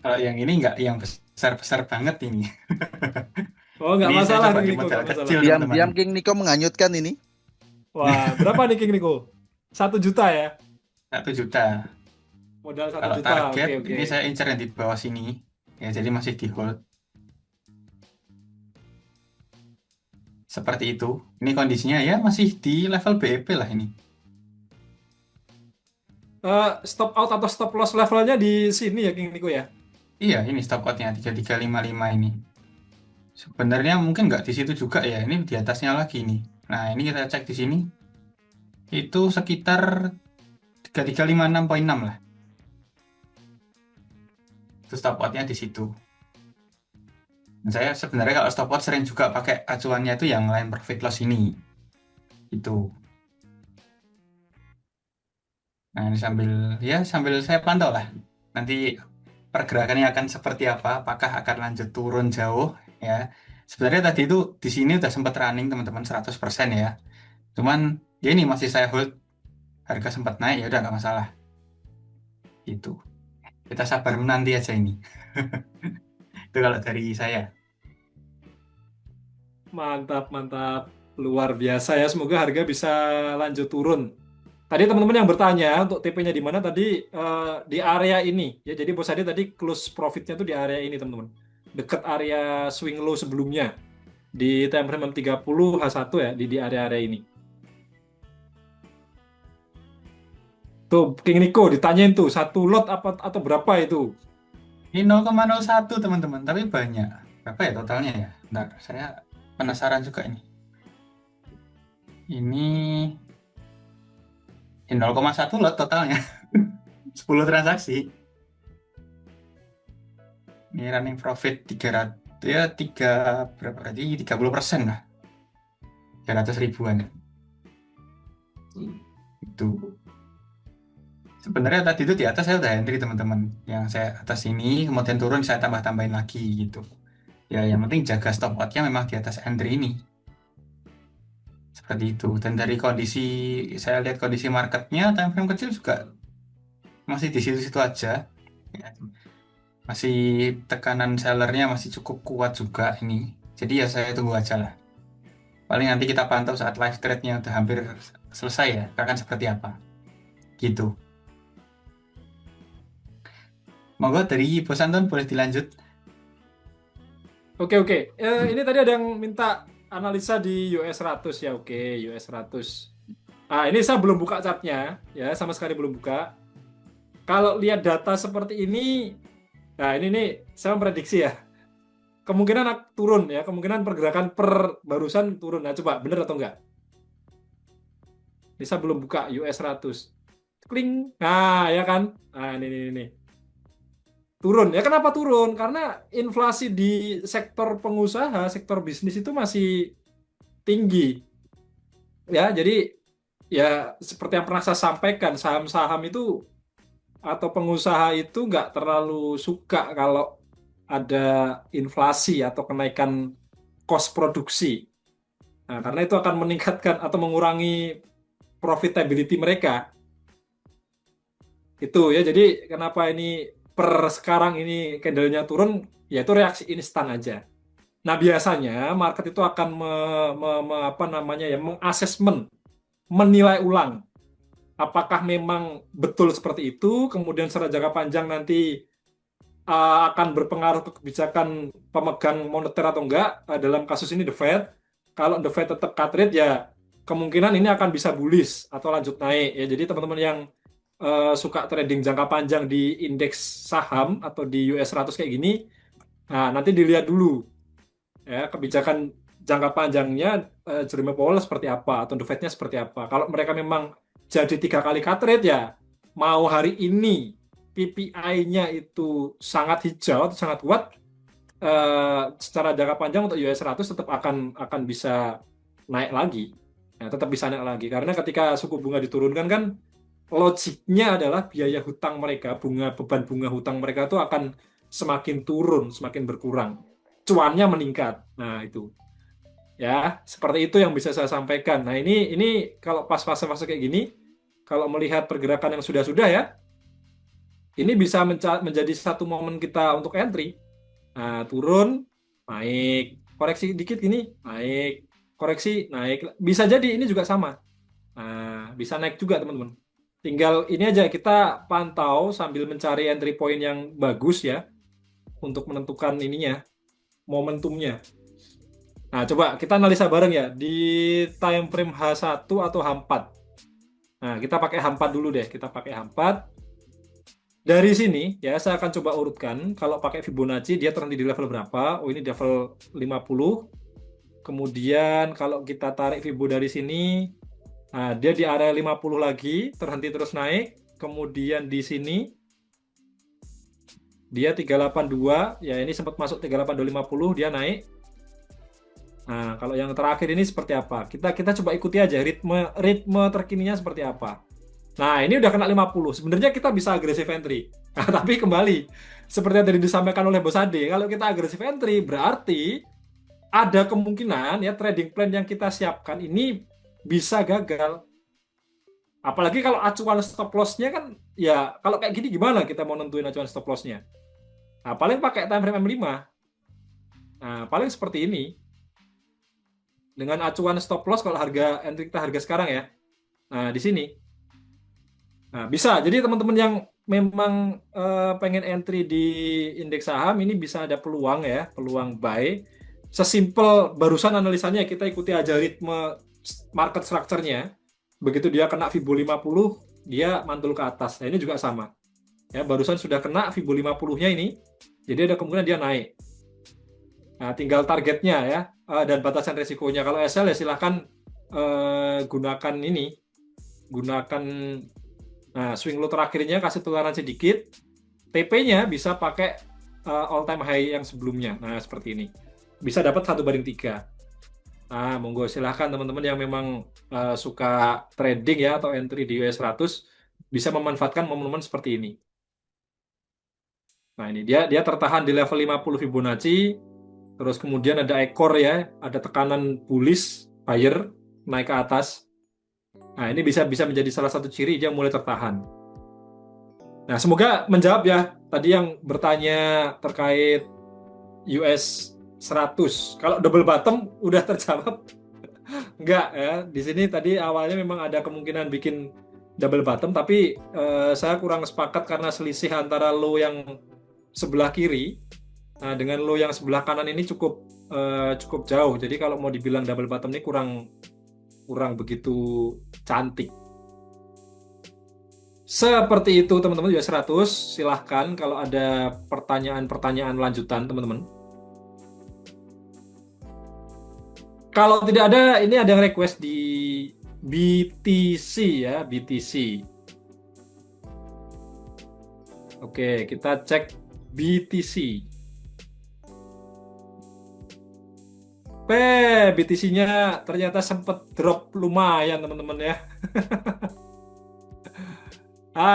Kalau yang ini nggak yang besar-besar banget ini. Oh, nggak Ini saya masalah coba King di Niko, modal nggak masalah. kecil, teman-teman. Diam-diam King Niko menghanyutkan ini. Wah, berapa nih King Niko? 1 juta ya? 1 juta. Modal 1 Kalau juta, target, oke. ini saya incer yang di bawah sini. Ya, jadi masih di hold. Seperti itu. Ini kondisinya ya masih di level BEP lah ini. Stop out atau stop loss levelnya di sini ya King Niko ya? Iya, ini stop out-nya 3355 ini. Sebenarnya mungkin nggak di situ juga ya. Ini di atasnya lagi nih. Nah, ini kita cek di sini. Itu sekitar 3356,6 lah. Itu stop out-nya di situ. Dan saya sebenarnya kalau stop out sering juga pakai acuannya itu yang line profit loss ini. Itu. Nah, ini sambil saya pantau lah. Nanti pergerakannya akan seperti apa? Apakah akan lanjut turun jauh ya? Sebenarnya tadi itu di sini udah sempat running teman-teman 100% ya. Cuman ya ini masih saya hold, harga sempat naik ya udah nggak masalah. Itu. Kita sabar menanti aja ini. Itu kalau dari saya. Mantap. Luar biasa ya. Semoga harga bisa lanjut turun. Tadi teman-teman yang bertanya untuk TP-nya di mana tadi, di area ini. Ya, jadi Bos Adi tadi close profit-nya tuh di area ini teman-teman. Dekat area swing low sebelumnya. Di time frame 30 H1 ya, di area-area ini. Tuh, King Niko ditanyain tuh, satu lot apa atau berapa itu? Ini 0,01 teman-teman, tapi banyak. Berapa ya totalnya ya? Bentar, saya penasaran juga ini. Ini 0,1 lot totalnya. 10 transaksi. Ini running profit 300 ya 3 berapa berarti 30% lah. 300 ribuan. Itu. Sebenarnya tadi itu di atas saya udah entry teman-teman. Yang saya atas ini kemudian turun saya tambah-tambahin lagi gitu. Ya yang penting jaga stop out-nya memang di atas entry ini. Seperti itu. Dan dari kondisi saya lihat kondisi marketnya time frame kecil juga masih di situ-situ aja. Ya, masih tekanan sellernya masih cukup kuat juga ini. Jadi ya saya tunggu aja lah. Paling nanti kita pantau saat live trade-nya udah hampir selesai ya, akan seperti apa. Gitu. Monggo dari Bos Anton boleh dilanjut. Oke. Ini tadi ada yang minta analisa di US 100 ya. Oke, US 100. Ah, ini saya belum buka chartnya ya, sama sekali belum buka. Kalau lihat data seperti ini, nah ini nih saya memprediksi ya. Kemungkinan turun ya, kemungkinan pergerakan per barusan turun. Nah, coba bener atau enggak? Ini saya belum buka US 100. Kling. Nah, ya kan? Nah, ini. Turun. Ya kenapa turun? Karena inflasi di sektor pengusaha, sektor bisnis itu masih tinggi. Ya, jadi ya seperti yang pernah saya sampaikan, saham-saham itu atau pengusaha itu nggak terlalu suka kalau ada inflasi atau kenaikan cost produksi. Nah, karena itu akan meningkatkan atau mengurangi profitability mereka. Itu ya, jadi kenapa ini per sekarang ini candle-nya turun, yaitu reaksi instan aja. Nah, biasanya market itu akan mengasesmen, menilai ulang apakah memang betul seperti itu, kemudian secara jangka panjang nanti akan berpengaruh ke kebijakan pemegang moneter atau enggak. Dalam kasus ini The Fed. Kalau The Fed tetap cut rate, ya kemungkinan ini akan bisa bullish atau lanjut naik ya. Jadi teman-teman yang suka trading jangka panjang di indeks saham atau di US 100 kayak gini, nah nanti dilihat dulu ya kebijakan jangka panjangnya Jerome Powell seperti apa atau The Fed-nya seperti apa. Kalau mereka memang jadi 3 kali cut rate, ya mau hari ini PPI-nya itu sangat hijau atau sangat kuat, secara jangka panjang untuk US 100 tetap akan bisa naik lagi. Ya, tetap bisa naik lagi karena ketika suku bunga diturunkan kan logiknya adalah biaya hutang mereka, beban bunga hutang mereka itu akan semakin turun, semakin berkurang. Cuannya meningkat. Nah, itu. Ya, seperti itu yang bisa saya sampaikan. Nah, ini kalau pas fase-fase kayak gini, kalau melihat pergerakan yang sudah-sudah ya, ini bisa menjadi satu momen kita untuk entry. Nah, turun, naik, koreksi dikit gini, naik, koreksi, naik. Bisa jadi ini juga sama. Nah, bisa naik juga teman-teman. Tinggal ini aja kita pantau sambil mencari entry point yang bagus ya untuk menentukan ininya, momentumnya. Nah, coba kita analisa bareng ya di time frame H1 atau H4. Nah, kita pakai H4 dulu deh. Kita pakai H4. Dari sini ya saya akan coba urutkan kalau pakai Fibonacci dia terhenti di level berapa? Oh, ini level 50. Kemudian kalau kita tarik Fibo dari sini, nah, dia di area 50 lagi, terhenti terus naik. Kemudian di sini dia 382, ya ini sempat masuk 38250, dia naik. Nah, kalau yang terakhir ini seperti apa? Kita coba ikuti aja ritme terkininya seperti apa. Nah, ini udah kena 50. Sebenarnya kita bisa agresif entry. Nah, tapi kembali seperti yang tadi disampaikan oleh Bos Ade, kalau kita agresif entry berarti ada kemungkinan ya trading plan yang kita siapkan ini bisa gagal. Apalagi kalau acuan stop loss-nya kan, ya kalau kayak gini gimana kita mau nentuin acuan stop loss-nya? Nah, paling pakai time frame M5. Nah, paling seperti ini. Dengan acuan stop loss kalau harga entry kita harga sekarang ya. Nah, di sini. Nah, bisa. Jadi teman-teman yang memang pengen entry di indeks saham ini bisa ada peluang ya, peluang buy. Sesimpel barusan analisanya kita ikuti aja ritme market structure-nya. Begitu dia kena Fibo 50, dia mantul ke atas. Nah, ini juga sama. Ya, barusan sudah kena Fibo 50-nya ini. Jadi ada kemungkinan dia naik. Nah, tinggal targetnya ya dan batasan resikonya. Kalau SL ya silahkan gunakan ini. Gunakan swing low terakhirnya kasih toleransi dikit. TP-nya bisa pakai all time high yang sebelumnya. Nah, seperti ini. Bisa dapat 1/3. Nah, monggo silahkan teman-teman yang memang suka trading ya atau entry di US 100 bisa memanfaatkan momen-momen seperti ini. Nah, ini dia tertahan di level 50 Fibonacci. Terus kemudian ada ekor ya, ada tekanan bullish buyer naik ke atas. Nah, ini bisa menjadi salah satu ciri dia mulai tertahan. Nah, semoga menjawab ya tadi yang bertanya terkait US 100. Kalau double bottom udah terjawab. Enggak ya. Di sini tadi awalnya memang ada kemungkinan bikin double bottom, tapi saya kurang sepakat karena selisih antara low yang sebelah kiri dengan low yang sebelah kanan ini cukup jauh. Jadi kalau mau dibilang double bottom ini kurang begitu cantik. Seperti itu teman-teman US 100. Silahkan kalau ada pertanyaan-pertanyaan lanjutan teman-teman. Kalau tidak ada, ini ada yang request di BTC ya, BTC. Oke, kita cek BTC. BTC-nya ternyata sempat drop lumayan teman-teman ya.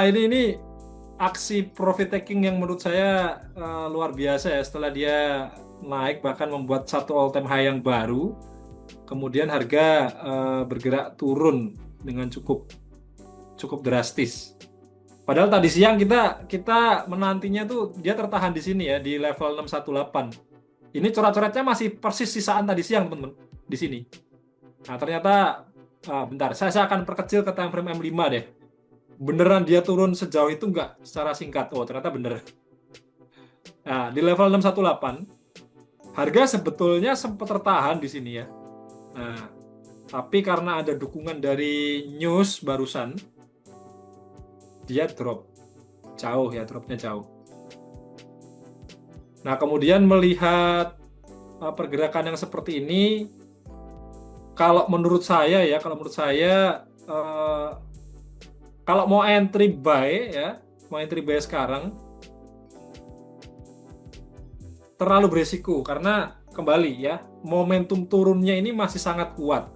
Ini aksi profit taking yang menurut saya luar biasa ya. Setelah dia naik bahkan membuat satu all time high yang baru. kemudian harga bergerak turun dengan cukup drastis. Padahal tadi siang kita menantinya tuh dia tertahan di sini ya di level 618. Ini coret-coretnya masih persis sisaan tadi siang teman-teman di sini. Nah ternyata bentar, saya akan perkecil ke time frame M5 deh. Beneran dia turun sejauh itu nggak secara singkat? Oh ternyata bener. Nah di level 618 harga sebetulnya sempat tertahan di sini ya. Nah tapi karena ada dukungan dari news barusan, dia drop jauh ya, dropnya jauh. Nah kemudian melihat pergerakan yang seperti ini, kalau menurut saya kalau mau entry buy sekarang terlalu beresiko karena kembali ya momentum turunnya ini masih sangat kuat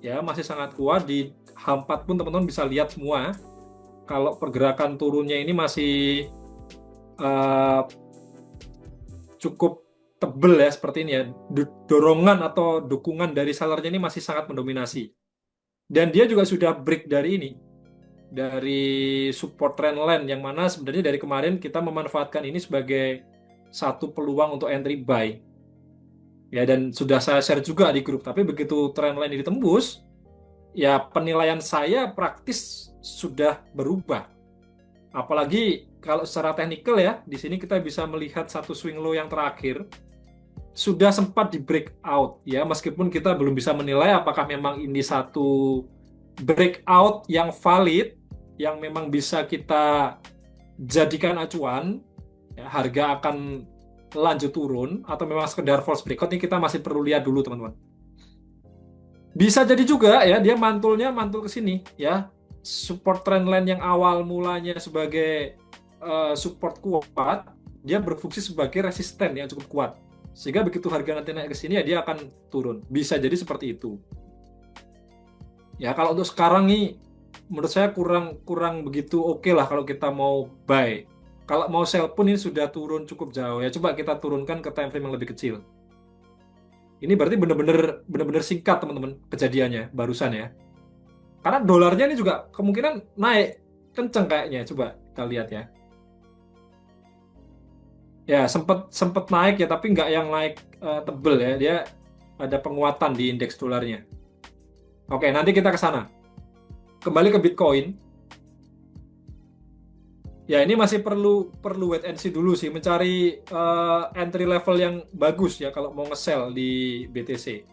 ya, masih sangat kuat. Di H4 pun teman-teman bisa lihat semua kalau pergerakan turunnya ini masih cukup tebel ya seperti ini ya. Dorongan atau dukungan dari sellernya ini masih sangat mendominasi. Dan dia juga sudah break dari ini, dari support trendline yang mana sebenarnya dari kemarin kita memanfaatkan ini sebagai satu peluang untuk entry buy. Ya dan sudah saya share juga di grup, tapi begitu trendline ini ditembus, ya penilaian saya praktis sudah berubah. Apalagi kalau secara teknikal ya, di sini kita bisa melihat satu swing low yang terakhir sudah sempat di breakout ya, meskipun kita belum bisa menilai apakah memang ini satu breakout yang valid, yang memang bisa kita jadikan acuan, ya, harga akan lanjut turun atau memang sekedar false breakout. Ini kita masih perlu lihat dulu teman-teman. Bisa jadi juga ya dia mantul ke sini ya, support trendline yang awal mulanya sebagai support kuat, dia berfungsi sebagai resisten yang cukup kuat. Sehingga begitu harga nanti naik ke sini ya dia akan turun. Bisa jadi seperti itu. Ya kalau untuk sekarang nih menurut saya kurang begitu oke lah kalau kita mau buy. Kalau mau sell pun ini sudah turun cukup jauh ya. Coba kita turunkan ke time frame yang lebih kecil. Ini berarti benar-benar singkat teman-teman kejadiannya barusan ya. Karena dolarnya ini juga kemungkinan naik kenceng kayaknya. Coba kita lihat ya. Ya sempat naik ya, tapi nggak yang naik tebel ya. Dia ada penguatan di indeks dolarnya. Oke, nanti kita ke sana. Kembali ke Bitcoin. Ya ini masih perlu wait and see dulu sih, mencari entry level yang bagus ya kalau mau nge-sell di BTC.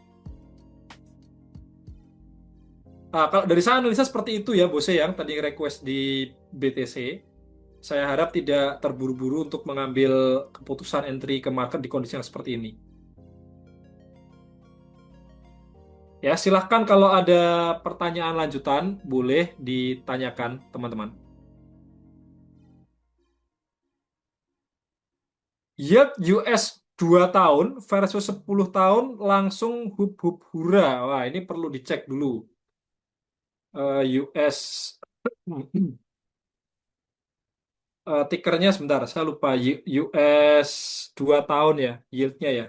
Kalau dari saya analisa seperti itu ya, Bose yang tadi request di BTC. Saya harap tidak terburu-buru untuk mengambil keputusan entry ke market di kondisi yang seperti ini. Ya, silahkan kalau ada pertanyaan lanjutan, boleh ditanyakan, teman-teman. Yield US 2 tahun versus 10 tahun langsung hub hura. Wah, ini perlu dicek dulu. US tickernya sebentar, saya lupa. US 2 tahun ya, yieldnya ya.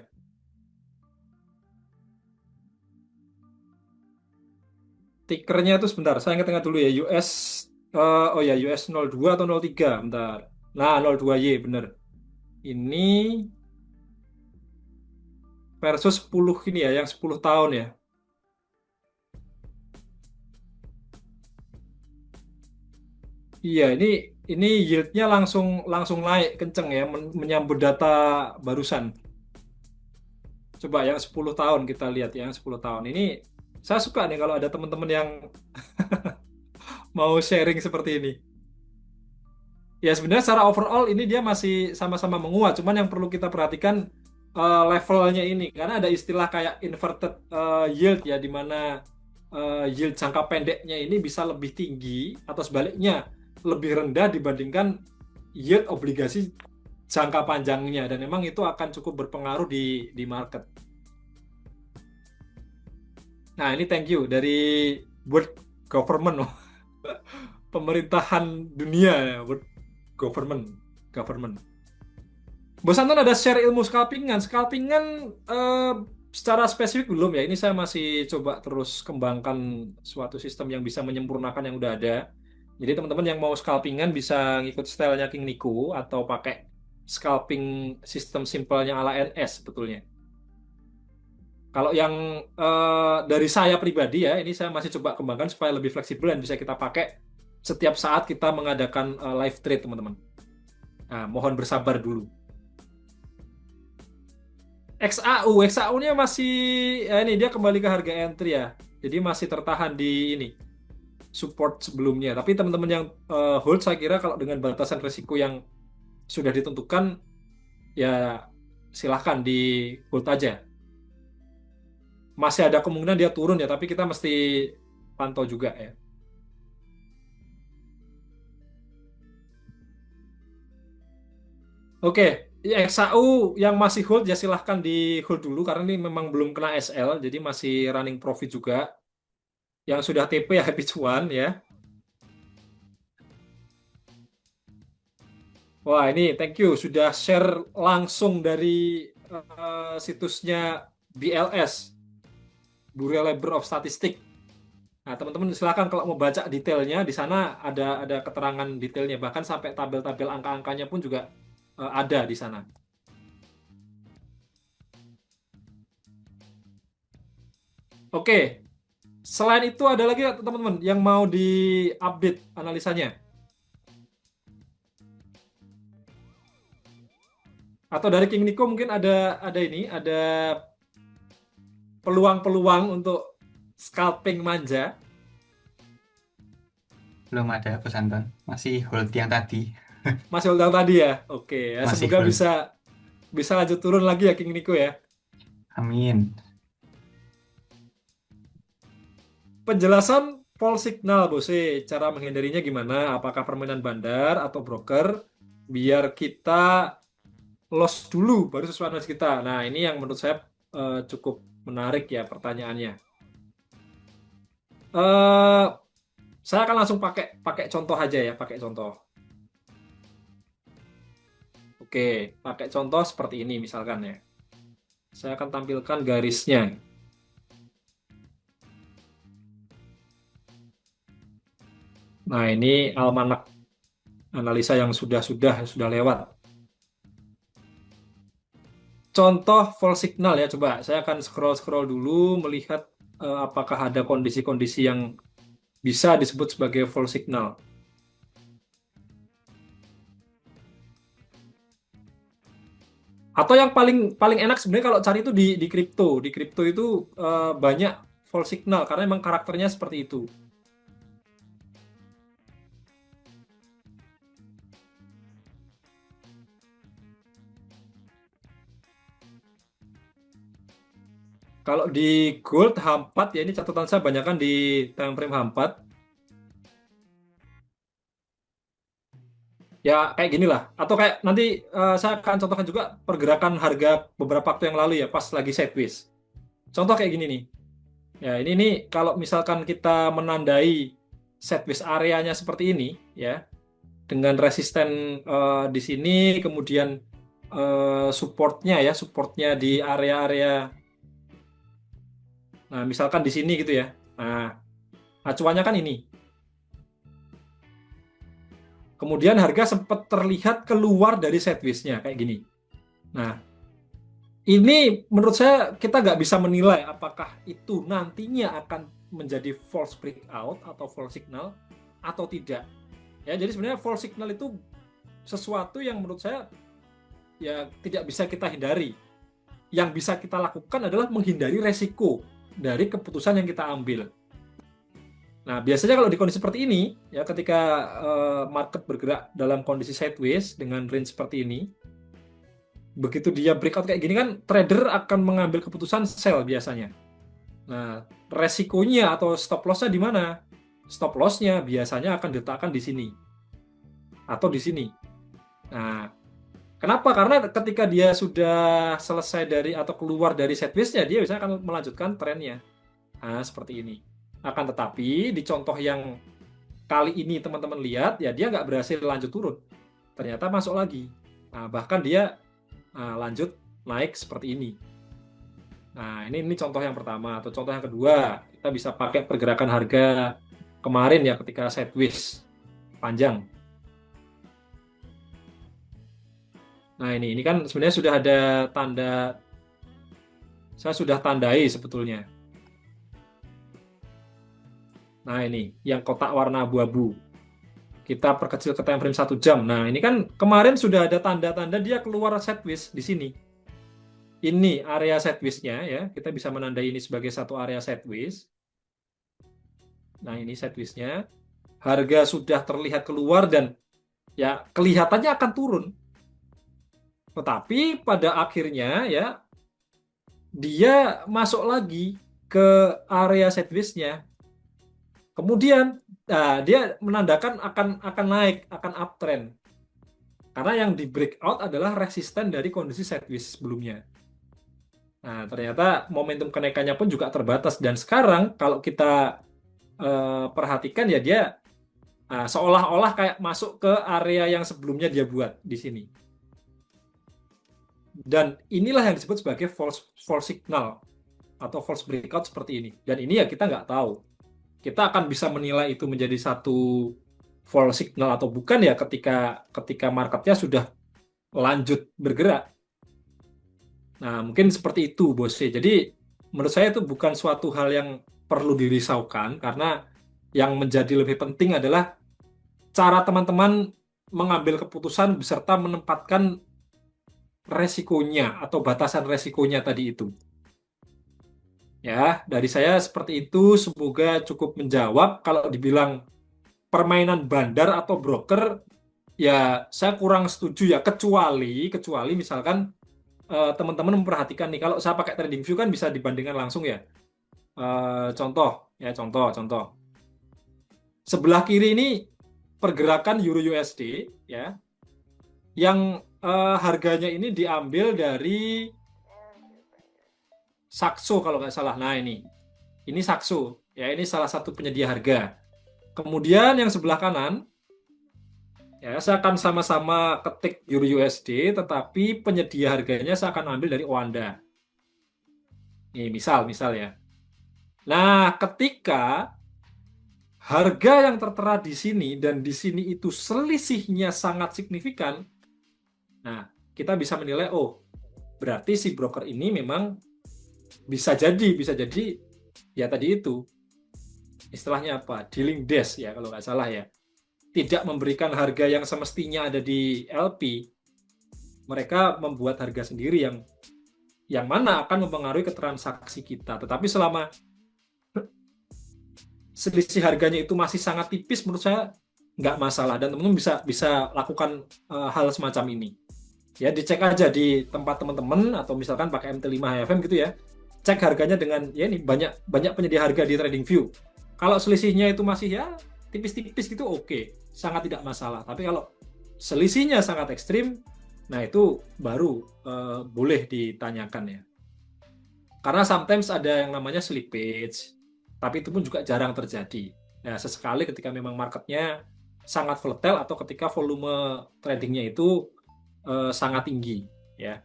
Tickernya itu sebentar, saya ingat dulu ya. US 02 atau 03, bentar. Nah, 02Y bener. Ini versus 10 ini ya, yang 10 tahun ya. Iya, ini yieldnya langsung naik kenceng ya, menyambut data barusan. Coba yang 10 tahun kita lihat ya, yang 10 tahun. Ini saya suka nih kalau ada teman-teman yang mau sharing seperti ini. Ya sebenarnya secara overall ini dia masih sama-sama menguat, cuman yang perlu kita perhatikan levelnya ini, karena ada istilah kayak inverted yield ya, di mana yield jangka pendeknya ini bisa lebih tinggi atau sebaliknya lebih rendah dibandingkan yield obligasi jangka panjangnya, dan memang itu akan cukup berpengaruh di market. Nah ini thank you dari World Government, pemerintahan dunia ya, World Government. Bos Anton ada share ilmu scalpingan. Scalpingan secara spesifik belum ya. Ini saya masih coba terus kembangkan suatu sistem yang bisa menyempurnakan yang udah ada. Jadi teman-teman yang mau scalpingan bisa ngikut stylenya King Nico atau pakai scalping sistem simpelnya ala NS sebetulnya. Kalau yang dari saya pribadi ya, ini saya masih coba kembangkan supaya lebih fleksibel dan bisa kita pakai setiap saat kita mengadakan live trade teman-teman. Nah, mohon bersabar dulu. XAU-nya masih ini dia kembali ke harga entry ya. Jadi masih tertahan di ini support sebelumnya. Tapi teman-teman yang hold saya kira kalau dengan batasan risiko yang sudah ditentukan ya silahkan di hold aja. Masih ada kemungkinan dia turun ya, tapi kita mesti pantau juga ya. Oke, XAU yang masih hold ya silahkan di hold dulu karena ini memang belum kena SL, jadi masih running profit juga. Yang sudah TP ya happy cuan ya. Wah ini thank you sudah share langsung dari situsnya BLS, Bureau Labor of Statistics. Nah teman-teman silakan kalau mau baca detailnya di sana ada keterangan detailnya bahkan sampai tabel-tabel angka-angkanya pun juga ada di sana. Oke, selain itu ada lagi nggak, teman-teman yang mau di-update analisanya? Atau dari King Nico mungkin ada peluang-peluang untuk scalping manja. Belum ada Bos Anton, masih hold yang tadi. Masih hold tadi ya. Oke, ya, Masih semoga hold. bisa lanjut turun lagi ya King Nico ya. Amin. Penjelasan false signal, Bose. Cara menghindarinya gimana? Apakah permainan bandar atau broker? Biar kita loss dulu, baru sesuai analis kita. Nah, ini yang menurut saya cukup menarik ya pertanyaannya. Saya akan langsung pakai contoh aja ya, pakai contoh. Oke, pakai contoh seperti ini misalkan ya. Saya akan tampilkan garisnya. Nah, ini almanak analisa yang sudah lewat. Contoh false signal ya, coba saya akan scroll dulu melihat apakah ada kondisi-kondisi yang bisa disebut sebagai false signal. Atau yang paling enak sebenarnya kalau cari itu di kripto. Di kripto itu banyak false signal karena memang karakternya seperti itu. Kalau di gold H4 ya ini catatan saya banyak kan di time frame H4. Ya kayak gini lah. Atau kayak nanti saya akan contohkan juga pergerakan harga beberapa waktu yang lalu ya pas lagi sideways. Contoh kayak gini nih. Ya ini kalau misalkan kita menandai sideways areanya seperti ini ya dengan resisten di sini kemudian supportnya di area-area. Nah, misalkan di sini gitu ya. Nah, acuannya kan ini. Kemudian harga sempat terlihat keluar dari sideways-nya kayak gini. Nah, ini menurut saya kita nggak bisa menilai apakah itu nantinya akan menjadi false breakout atau false signal atau tidak. Ya, jadi sebenarnya false signal itu sesuatu yang menurut saya ya tidak bisa kita hindari. Yang bisa kita lakukan adalah menghindari resiko dari keputusan yang kita ambil. Nah, biasanya kalau di kondisi seperti ini, ya ketika market bergerak dalam kondisi sideways dengan range seperti ini, begitu dia breakout kayak gini kan, trader akan mengambil keputusan sell biasanya. Nah, resikonya atau stop loss-nya di mana? Stop loss-nya biasanya akan diletakkan di sini atau di sini. Nah, kenapa? Karena ketika dia sudah selesai dari atau keluar dari sideways-nya, dia biasanya akan melanjutkan trennya. Nah, seperti ini. Akan tetapi di contoh yang kali ini teman-teman lihat, ya dia nggak berhasil lanjut turun. Ternyata masuk lagi. Nah, bahkan dia lanjut naik seperti ini. Nah, ini contoh yang pertama. Atau contoh yang kedua, kita bisa pakai pergerakan harga kemarin ya ketika sideways panjang. Nah, ini kan sebenarnya sudah ada tanda, saya sudah tandai sebetulnya. Nah, ini yang kotak warna abu-abu. Kita perkecil ke time frame 1 jam. Nah, ini kan kemarin sudah ada tanda-tanda dia keluar sideways di sini. Ini area sideways-nya ya. Kita bisa menandai ini sebagai satu area sideways. Nah, ini sideways-nya. Harga sudah terlihat keluar dan ya kelihatannya akan turun. Tetapi pada akhirnya ya dia masuk lagi ke area sideways-nya. Kemudian dia menandakan akan naik, akan uptrend. Karena yang di breakout adalah resisten dari kondisi sideways sebelumnya. Nah, ternyata momentum kenaikannya pun juga terbatas. Dan sekarang kalau kita perhatikan ya dia seolah-olah kayak masuk ke area yang sebelumnya dia buat di sini. Dan inilah yang disebut sebagai false signal atau false breakout seperti ini. Dan ini ya kita nggak tahu. Kita akan bisa menilai itu menjadi satu false signal atau bukan ya ketika marketnya sudah lanjut bergerak. Nah, mungkin seperti itu, Bos. Jadi, menurut saya itu bukan suatu hal yang perlu dirisaukan, karena yang menjadi lebih penting adalah cara teman-teman mengambil keputusan beserta menempatkan resikonya atau batasan resikonya tadi itu. Ya, dari saya seperti itu. Semoga cukup menjawab. Kalau dibilang permainan bandar atau broker, ya saya kurang setuju ya. Kecuali misalkan teman-teman memperhatikan nih, kalau saya pakai TradingView kan bisa dibandingkan langsung ya. Contoh. Sebelah kiri ini pergerakan Euro USD ya, yang harganya ini diambil dari Saxo kalau nggak salah. Nah, ini Saxo ya, ini salah satu penyedia harga. Kemudian yang sebelah kanan ya, saya akan sama-sama ketik Euro USD, tetapi penyedia harganya saya akan ambil dari Oanda. Ini misal ya. Nah, ketika harga yang tertera di sini dan di sini itu selisihnya sangat signifikan, nah kita bisa menilai, oh berarti si broker ini memang bisa jadi ya tadi itu istilahnya apa, dealing desk ya kalau nggak salah ya, tidak memberikan harga yang semestinya ada di LP, mereka membuat harga sendiri yang mana akan mempengaruhi ke transaksi kita. Tetapi selama selisih harganya itu masih sangat tipis, menurut saya nggak masalah, dan teman-teman bisa lakukan hal semacam ini. Ya, dicek aja di tempat teman-teman atau misalkan pakai MT5 HFM gitu ya. Cek harganya dengan ya ini banyak penyedia harga di TradingView. Kalau selisihnya itu masih ya tipis-tipis gitu, oke, sangat tidak masalah. Tapi kalau selisihnya sangat ekstrim, nah itu baru boleh ditanyakan ya. Karena sometimes ada yang namanya slippage, tapi itu pun juga jarang terjadi. Nah, sesekali ketika memang marketnya sangat volatile atau ketika volume tradingnya itu sangat tinggi ya.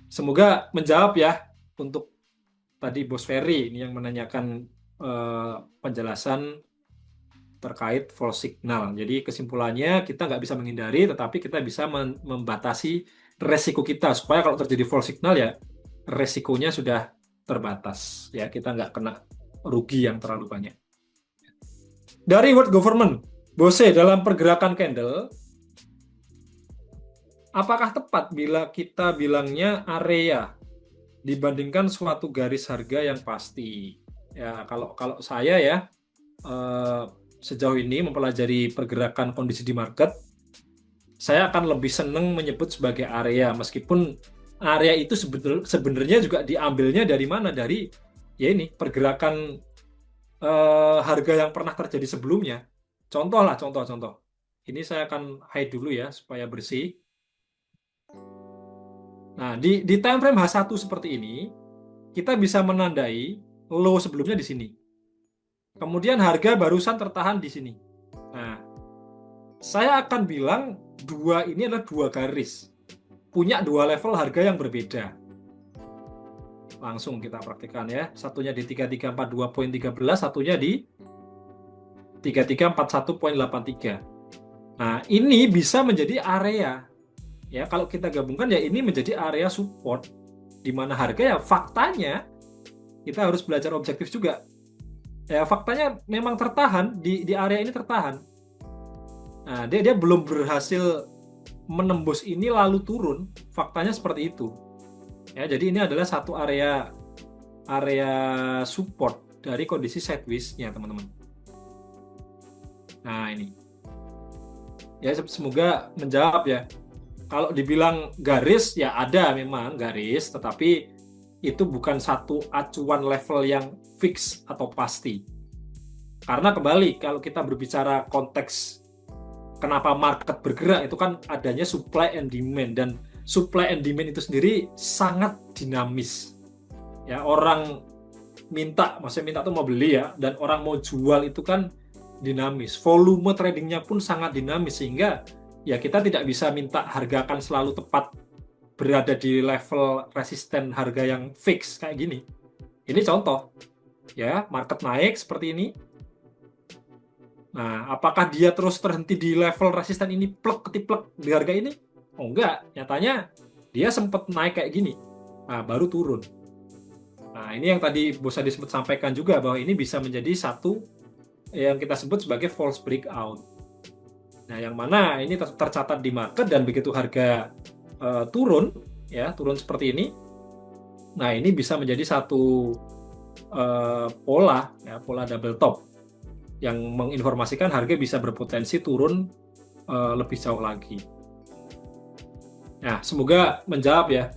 Semoga menjawab ya untuk tadi Bos Ferry ini yang menanyakan penjelasan terkait false signal. Jadi kesimpulannya kita nggak bisa menghindari, tetapi kita bisa membatasi resiko kita supaya kalau terjadi false signal ya resikonya sudah terbatas ya, kita nggak kena rugi yang terlalu banyak. Dari World Government, Bose, dalam pergerakan candle, apakah tepat bila kita bilangnya area dibandingkan suatu garis harga yang pasti? Ya, kalau saya ya sejauh ini mempelajari pergerakan kondisi di market, saya akan lebih senang menyebut sebagai area, meskipun area itu sebenarnya juga diambilnya dari mana? Dari ya ini pergerakan harga yang pernah terjadi sebelumnya. Contoh. Ini saya akan hide dulu ya supaya bersih. Nah, di time frame H1 seperti ini, kita bisa menandai low sebelumnya di sini. Kemudian harga barusan tertahan di sini. Nah, saya akan bilang ini adalah dua garis. Punya dua level harga yang berbeda. Langsung kita praktikkan ya. Satunya di 3342.13, satunya di 3341.83. Nah, ini bisa menjadi area ya. Kalau kita gabungkan ya ini menjadi area support di mana harga ya faktanya kita harus belajar objektif juga. Ya faktanya memang tertahan di area ini tertahan. Nah, dia belum berhasil menembus ini lalu turun. Faktanya seperti itu. Ya, jadi ini adalah satu area support dari kondisi sideways-nya, teman-teman. Nah, ini. Ya, semoga menjawab ya. Kalau dibilang garis, ya ada memang garis, tetapi itu bukan satu acuan level yang fix atau pasti. Karena kembali, kalau kita berbicara konteks kenapa market bergerak, itu kan adanya supply and demand, dan supply and demand itu sendiri sangat dinamis. Ya, orang maksudnya minta tuh mau beli ya, dan orang mau jual itu kan dinamis. Volume tradingnya pun sangat dinamis, sehingga ya kita tidak bisa minta harga akan selalu tepat berada di level resisten harga yang fix kayak gini. Ini contoh ya, market naik seperti ini. Nah, apakah dia terus terhenti di level resisten ini plek ketiplek di harga ini? Oh enggak, nyatanya dia sempat naik kayak gini. Nah, baru turun. Nah, ini yang tadi Bos Adi sempat sampaikan juga, bahwa ini bisa menjadi satu yang kita sebut sebagai false breakout. Nah, yang mana ini tercatat di market, dan begitu harga turun seperti ini. Nah, ini bisa menjadi satu pola double top yang menginformasikan harga bisa berpotensi turun lebih jauh lagi. Nah, semoga menjawab ya.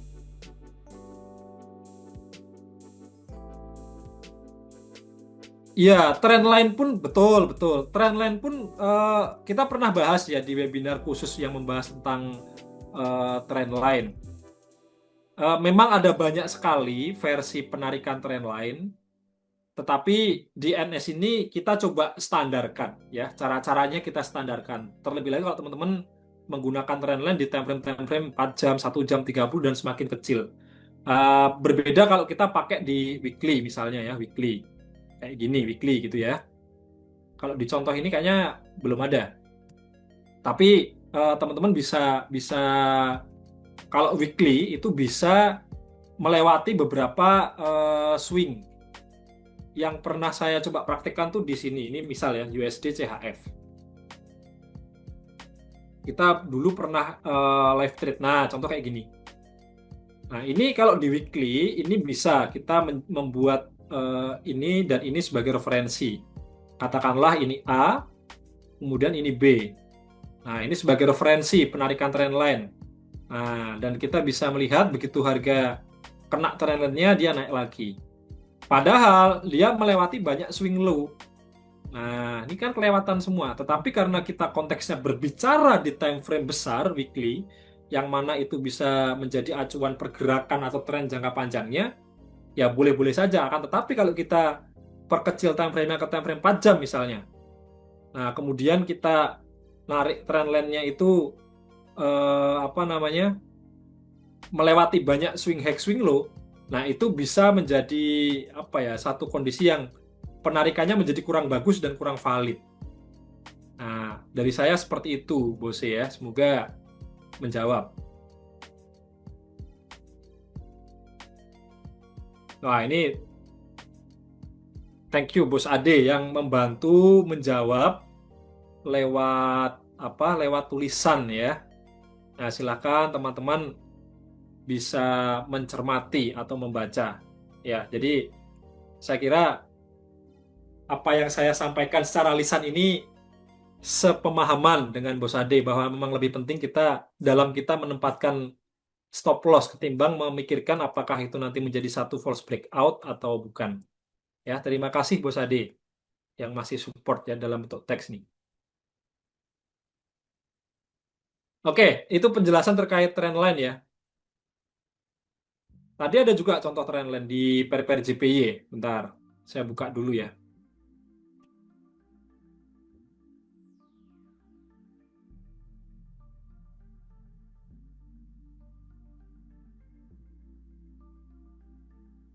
Iya, trendline pun betul. Trendline pun kita pernah bahas ya di webinar khusus yang membahas tentang trendline. Memang ada banyak sekali versi penarikan trendline, tetapi di NS ini kita coba standarkan ya, cara-caranya kita standarkan. Terlebih lagi kalau teman-teman menggunakan trendline di time frame 4 jam, 1 jam 30 dan semakin kecil. Berbeda kalau kita pakai di weekly misalnya ya, weekly. Kayak gini, weekly gitu ya. Kalau di contoh ini kayaknya belum ada. Tapi teman-teman bisa kalau weekly itu bisa melewati beberapa swing. Yang pernah saya coba praktekkan tuh di sini. Ini misal ya, USD CHF. Kita dulu pernah live trade. Nah, contoh kayak gini. Nah, ini kalau di weekly, ini bisa kita membuat ini dan ini sebagai referensi. Katakanlah ini A, kemudian ini B. Nah, ini sebagai referensi penarikan trendline. Nah, dan kita bisa melihat begitu harga kena trendline-nya, dia naik lagi. Padahal dia melewati banyak swing low. Nah, ini kan kelewatan semua. Tetapi karena kita konteksnya berbicara di time frame besar, weekly, yang mana itu bisa menjadi acuan pergerakan atau tren jangka panjangnya, ya boleh-boleh saja. Akan tetapi kalau kita perkecil time frame-nya ke time frame 4 jam misalnya, nah kemudian kita narik trendline-nya itu melewati banyak swing high, swing low, nah itu bisa menjadi satu kondisi yang penarikannya menjadi kurang bagus dan kurang valid. Nah, dari saya seperti itu, Bose ya. Semoga menjawab. Nah, ini thank you Bos Ade yang membantu menjawab lewat tulisan ya. Nah, silakan teman-teman bisa mencermati atau membaca. Ya, jadi saya kira apa yang saya sampaikan secara lisan ini sepemahaman dengan Bos Ade, bahwa memang lebih penting kita menempatkan stop loss ketimbang memikirkan apakah itu nanti menjadi satu false breakout atau bukan. Ya, terima kasih Bos Ade yang masih support ya dalam bentuk teks nih. Oke, itu penjelasan terkait trendline ya. Tadi ada juga contoh trendline di pair JPY. Bentar, saya buka dulu ya.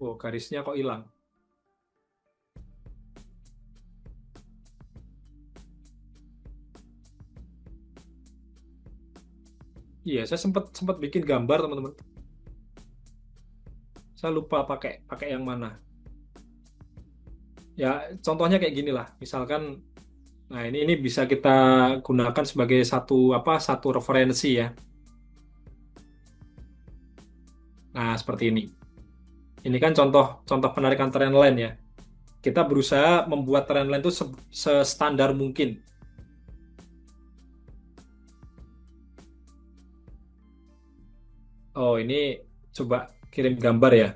Oh, garisnya kok hilang. Iya, saya sempat sempat bikin gambar, teman-teman. Saya lupa pakai yang mana. Ya, contohnya kayak gini lah. Misalkan, nah ini bisa kita gunakan sebagai satu referensi ya. Nah, seperti ini. Ini kan contoh penarikan trendline ya. Kita berusaha membuat trendline itu sestandar mungkin. Oh, ini coba kirim gambar ya.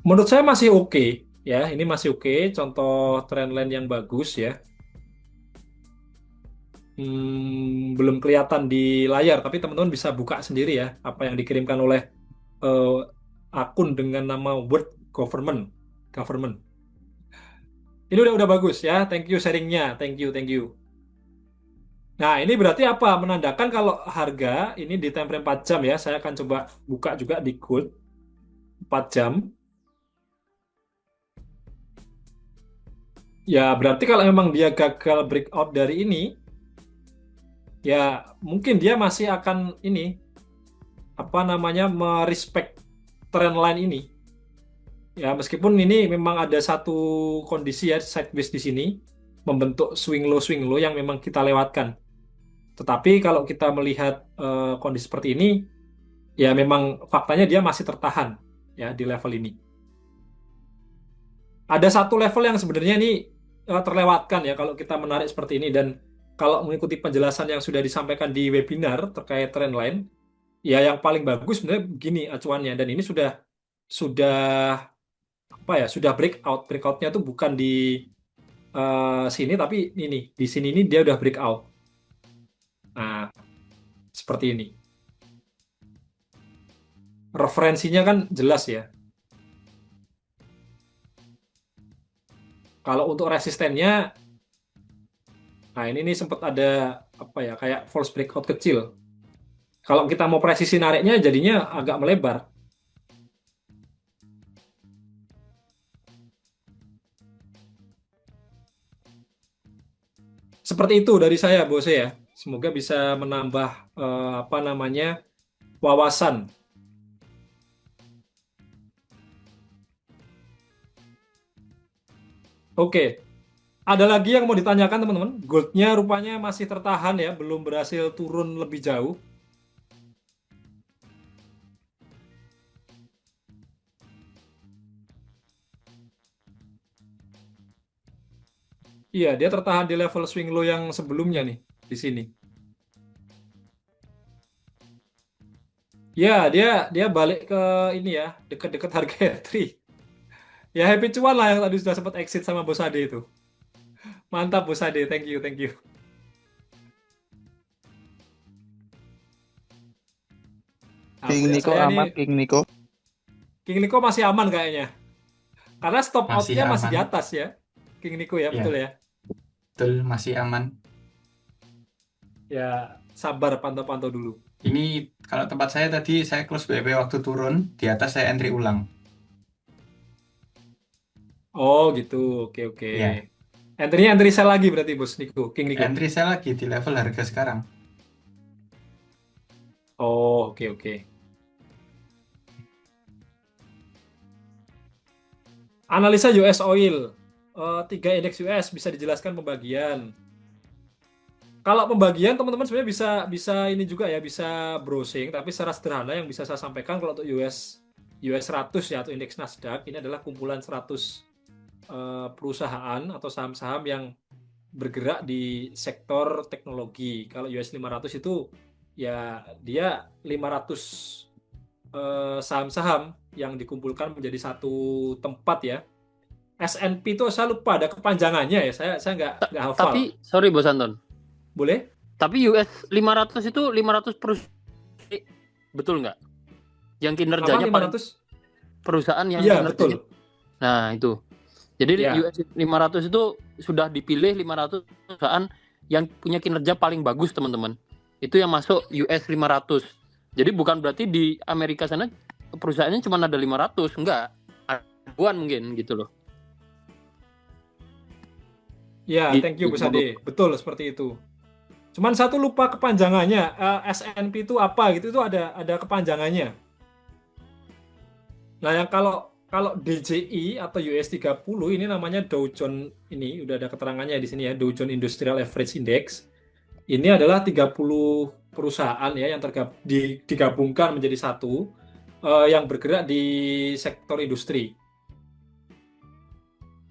Menurut saya masih oke ya. Ini masih oke, contoh trendline yang bagus ya. Belum kelihatan di layar, tapi teman-teman bisa buka sendiri ya apa yang dikirimkan oleh eh, akun dengan nama World Government. Government. Ini udah bagus ya. Thank you sharingnya. Thank you, thank you. Nah, ini berarti apa? Menandakan kalau harga ini di time frame 4 jam ya. Saya akan coba buka juga di gold 4 jam. Ya, berarti kalau memang dia gagal breakout dari ini, ya mungkin dia masih akan ini merespek trend line ini. Ya, meskipun ini memang ada satu kondisi ya sideways di sini membentuk swing low yang memang kita lewatkan. Tetapi kalau kita melihat kondisi seperti ini, ya memang faktanya dia masih tertahan ya di level ini. Ada satu level yang sebenarnya ini terlewatkan ya kalau kita menarik seperti ini, dan kalau mengikuti penjelasan yang sudah disampaikan di webinar terkait trendline, ya yang paling bagus sebenarnya begini acuannya, dan ini sudah sudah breakoutnya tuh bukan di sini, tapi ini di sini ini dia udah breakout. Nah, seperti ini. Referensinya kan jelas ya. Kalau untuk resistennya, nah ini nih sempat ada kayak false breakout kecil. Kalau kita mau presisi nariknya jadinya agak melebar. Seperti itu dari saya, Bose ya. Semoga bisa menambah wawasan. Oke. Ada lagi yang mau ditanyakan, teman-teman? Goldnya rupanya masih tertahan ya, belum berhasil turun lebih jauh. Iya, dia tertahan di level swing low yang sebelumnya nih, di sini. Ya, dia balik ke ini ya, dekat-dekat harga entry. Ya, happy cuan lah yang tadi sudah sempat exit sama Bos Ade itu. Mantap Bos Ade, thank you, thank you. King Update Niko saya aman, nih, King Niko. King Niko masih aman kayaknya. Karena stop Masih out-nya masih di aman. atas ya. King Niko ya, Ya, betul ya. betul, masih aman. Ya, sabar pantau-pantau dulu. Ini kalau tempat saya tadi saya close BP waktu turun, di atas saya entry ulang. Oh gitu, oke oke. Ya, Entry-nya entry sell lagi berarti Bos Niko, King Niko. entry saya lagi di level harga sekarang. Oh, oke oke. Analisa US Oil. 3 indeks US bisa dijelaskan pembagian. Kalau pembagian teman-teman sebenarnya bisa ini juga ya, bisa browsing, tapi secara sederhana yang bisa saya sampaikan kalau untuk US 100 ya, atau indeks Nasdaq, ini adalah kumpulan 100 perusahaan atau saham-saham yang bergerak di sektor teknologi. Kalau US 500 itu ya dia 500 saham-saham yang dikumpulkan menjadi satu tempat ya. S&P itu saya lupa ada kepanjangannya ya, saya nggak hafal. Tapi sorry Bos Anton. Boleh? Tapi US 500 itu 500 perusahaan, betul nggak? Yang kinerjanya Apa, 500? paling perusahaan yang Iya, kinerjanya. betul. Nah, itu. Jadi Ya. US 500 itu sudah dipilih 500 perusahaan yang punya kinerja paling bagus, teman-teman. Itu yang masuk US 500. Jadi bukan berarti di Amerika sana perusahaannya cuma ada 500, enggak. Ribuan mungkin gitu loh. Ya, thank you Bu Gitu. Sade. Betul seperti itu. Cuman satu lupa kepanjangannya. S&P itu apa gitu, itu ada kepanjangannya. Nah, yang kalau DJI atau US 30 ini namanya Dow Jones, ini udah ada keterangannya di sini ya, Dow Jones Industrial Average Index. Ini adalah 30 perusahaan ya yang digabungkan menjadi satu yang bergerak di sektor industri.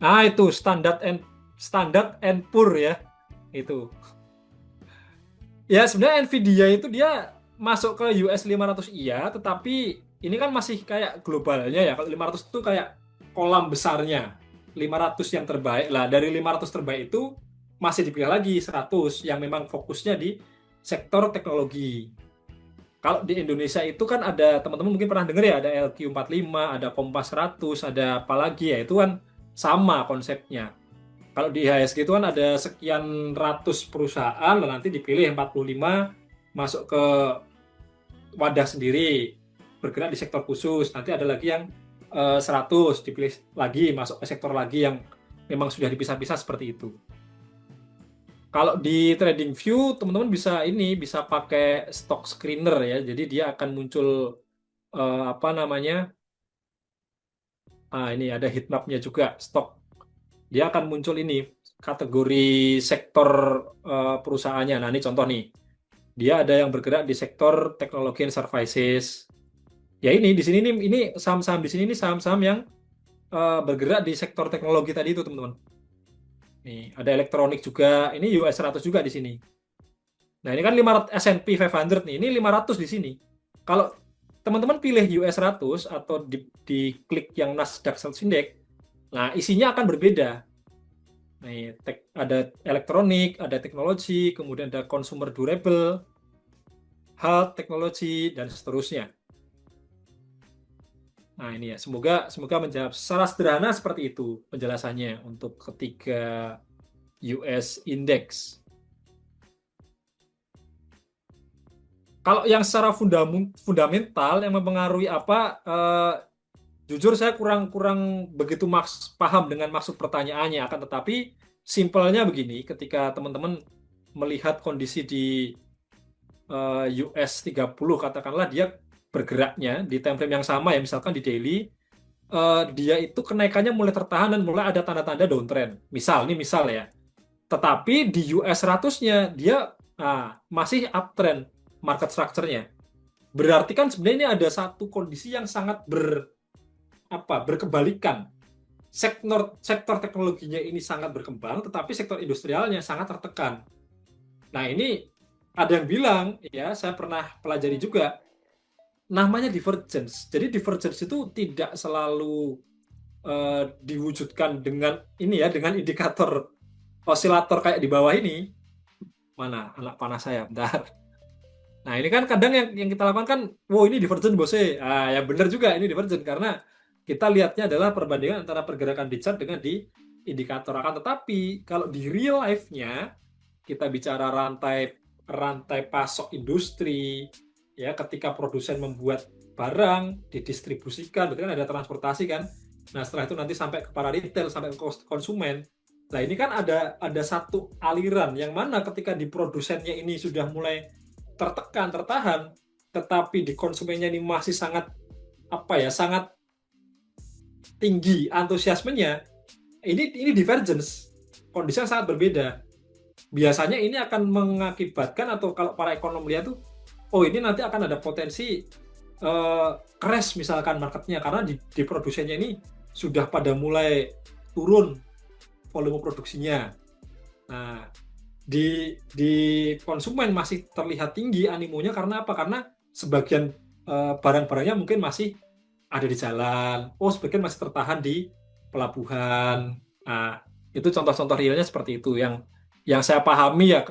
Nah, itu Standard and Poor ya. Itu. Ya, sebenarnya Nvidia itu dia masuk ke US 500 iya, tetapi ini kan masih kayak globalnya ya. Kalau 500 itu kayak kolam besarnya. 500 yang terbaik. Lah, dari 500 terbaik itu masih dipilih lagi 100 yang memang fokusnya di sektor teknologi. Kalau di Indonesia itu kan ada, teman-teman mungkin pernah dengar ya, ada LQ45, ada Kompas 100, ada apa lagi ya, itu kan sama konsepnya. Kalau di IHSG itu kan ada sekian ratus perusahaan, lah nanti dipilih 45 masuk ke wadah sendiri, bergerak di sektor khusus. Nanti ada lagi yang 100 dipilih lagi masuk ke sektor lagi yang memang sudah dipisah-pisah seperti itu. Kalau di TradingView teman-teman bisa pakai stock screener ya. Jadi dia akan muncul ini ada heatmapnya juga stock. Dia akan muncul ini kategori sektor perusahaannya. Nah, ini contoh nih. Dia ada yang bergerak di sektor teknologi and services. Ya ini di sini ini saham-saham di sini ini saham-saham yang bergerak di sektor teknologi tadi itu, teman-teman. Nih, ada elektronik juga. Ini US 100 juga di sini. Nah, ini kan 500 S&P 500 nih. Ini 500 di sini. Kalau teman-teman pilih US 100 atau di klik yang Nasdaq 100 Index, nah isinya akan berbeda. Nih, ada elektronik, ada teknologi, kemudian ada consumer durable, health, teknologi, dan seterusnya. Nah, ini ya, semoga menjawab secara sederhana seperti itu penjelasannya untuk ketiga US Index. Kalau yang secara fundamental yang mempengaruhi apa, jujur saya kurang begitu paham dengan maksud pertanyaannya, akan tetapi simpelnya begini, ketika teman-teman melihat kondisi di US 30, katakanlah dia bergeraknya di time frame yang sama ya, misalkan di daily, dia itu kenaikannya mulai tertahan dan mulai ada tanda-tanda downtrend. Misal ya. Tetapi di US 100-nya dia masih uptrend market structure-nya. Berarti kan sebenarnya ini ada satu kondisi yang sangat berkebalikan. Sektor teknologinya ini sangat berkembang, tetapi sektor industrialnya sangat tertekan. Nah, ini ada yang bilang, ya saya pernah pelajari juga, namanya divergence. Jadi divergence itu tidak selalu diwujudkan dengan dengan indikator osilator kayak di bawah ini. Mana anak panah saya, bentar. Nah, ini kan kadang yang kita lakukan kan, ini divergent bose. Ya benar juga ini divergent karena kita lihatnya adalah perbandingan antara pergerakan di chart dengan di indikator. Akan tetapi kalau di real life-nya kita bicara rantai pasok industri, ya ketika produsen membuat barang didistribusikan, berarti kan ada transportasi kan. Nah, setelah itu nanti sampai ke para retail, sampai ke konsumen. Nah, ini kan ada satu aliran yang mana ketika di produsennya ini sudah mulai tertahan, tetapi di konsumennya ini masih sangat tinggi antusiasmenya. Ini divergence, kondisi yang sangat berbeda. Biasanya ini akan mengakibatkan, atau kalau para ekonom lihat tuh, ini nanti akan ada potensi crash misalkan marketnya, karena di produsennya ini sudah pada mulai turun volume produksinya. Nah, di konsumen masih terlihat tinggi animonya karena apa? Karena sebagian barang-barangnya mungkin masih ada di jalan, sebagian masih tertahan di pelabuhan. Nah, itu contoh-contoh realnya seperti itu yang saya pahami ya.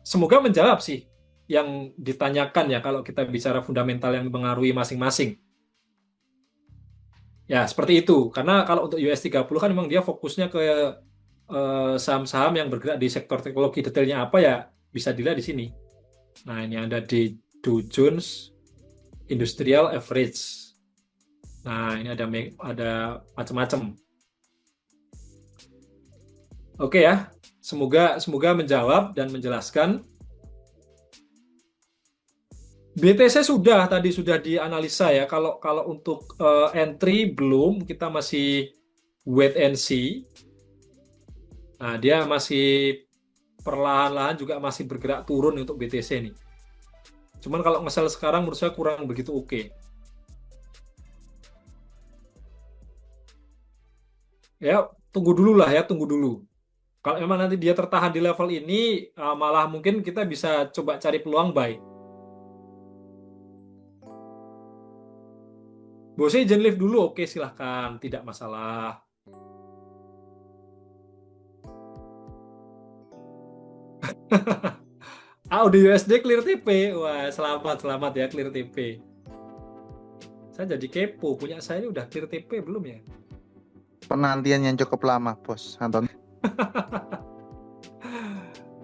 Semoga menjawab sih yang ditanyakan ya kalau kita bicara fundamental yang mempengaruhi masing-masing. Ya, seperti itu. Karena kalau untuk US 30 kan memang dia fokusnya ke saham-saham yang bergerak di sektor teknologi. Detailnya apa ya bisa dilihat di sini. Nah, ini ada di Dow Jones Industrial Average. Nah, ini ada macam-macam. Oke ya, semoga menjawab dan menjelaskan. BTC tadi sudah dianalisa ya. Kalau untuk entry belum, kita masih wait and see. Nah, dia masih perlahan-lahan juga masih bergerak turun untuk BTC nih. Cuman kalau nge-sell sekarang menurut saya kurang begitu oke. Ya, tunggu dulu lah ya, tunggu dulu. Kalau emang nanti dia tertahan di level ini, malah mungkin kita bisa coba cari peluang buy. Bosnya izin live dulu, oke silahkan, tidak masalah. Udah USD clear TP. Wah, selamat ya clear TP. Saya jadi kepo, punya saya ini udah clear TP belum ya? Penantian yang cukup lama, Bos Anton.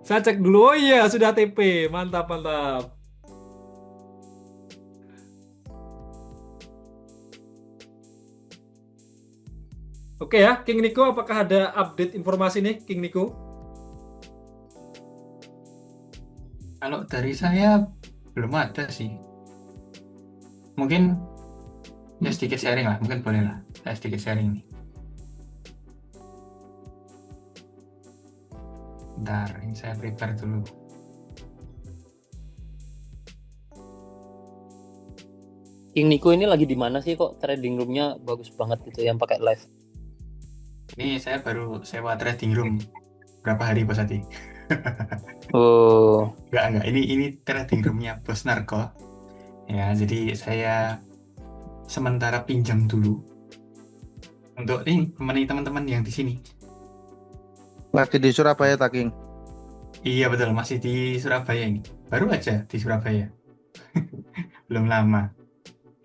Saya cek dulu, oh iya sudah TP, mantap. Oke ya, King Nico, apakah ada update informasi nih, King Nico? Kalau dari saya belum ada sih. Mungkin ya sedikit sharing lah, mungkin boleh lah. Saya sedikit sharing nih. Bentar, ini saya prepare dulu. King Nico ini lagi di mana sih kok trading roomnya bagus banget gitu yang pakai live? Ini saya baru sewa trading room berapa hari Bos Adi? Oh, Enggak. Ini trading roomnya Bos Narko. Ya, jadi saya sementara pinjam dulu untuk ini menemani teman-teman yang di sini. Lagi di Surabaya, Taking. Iya betul, masih di Surabaya ini. Baru aja di Surabaya. Belum lama.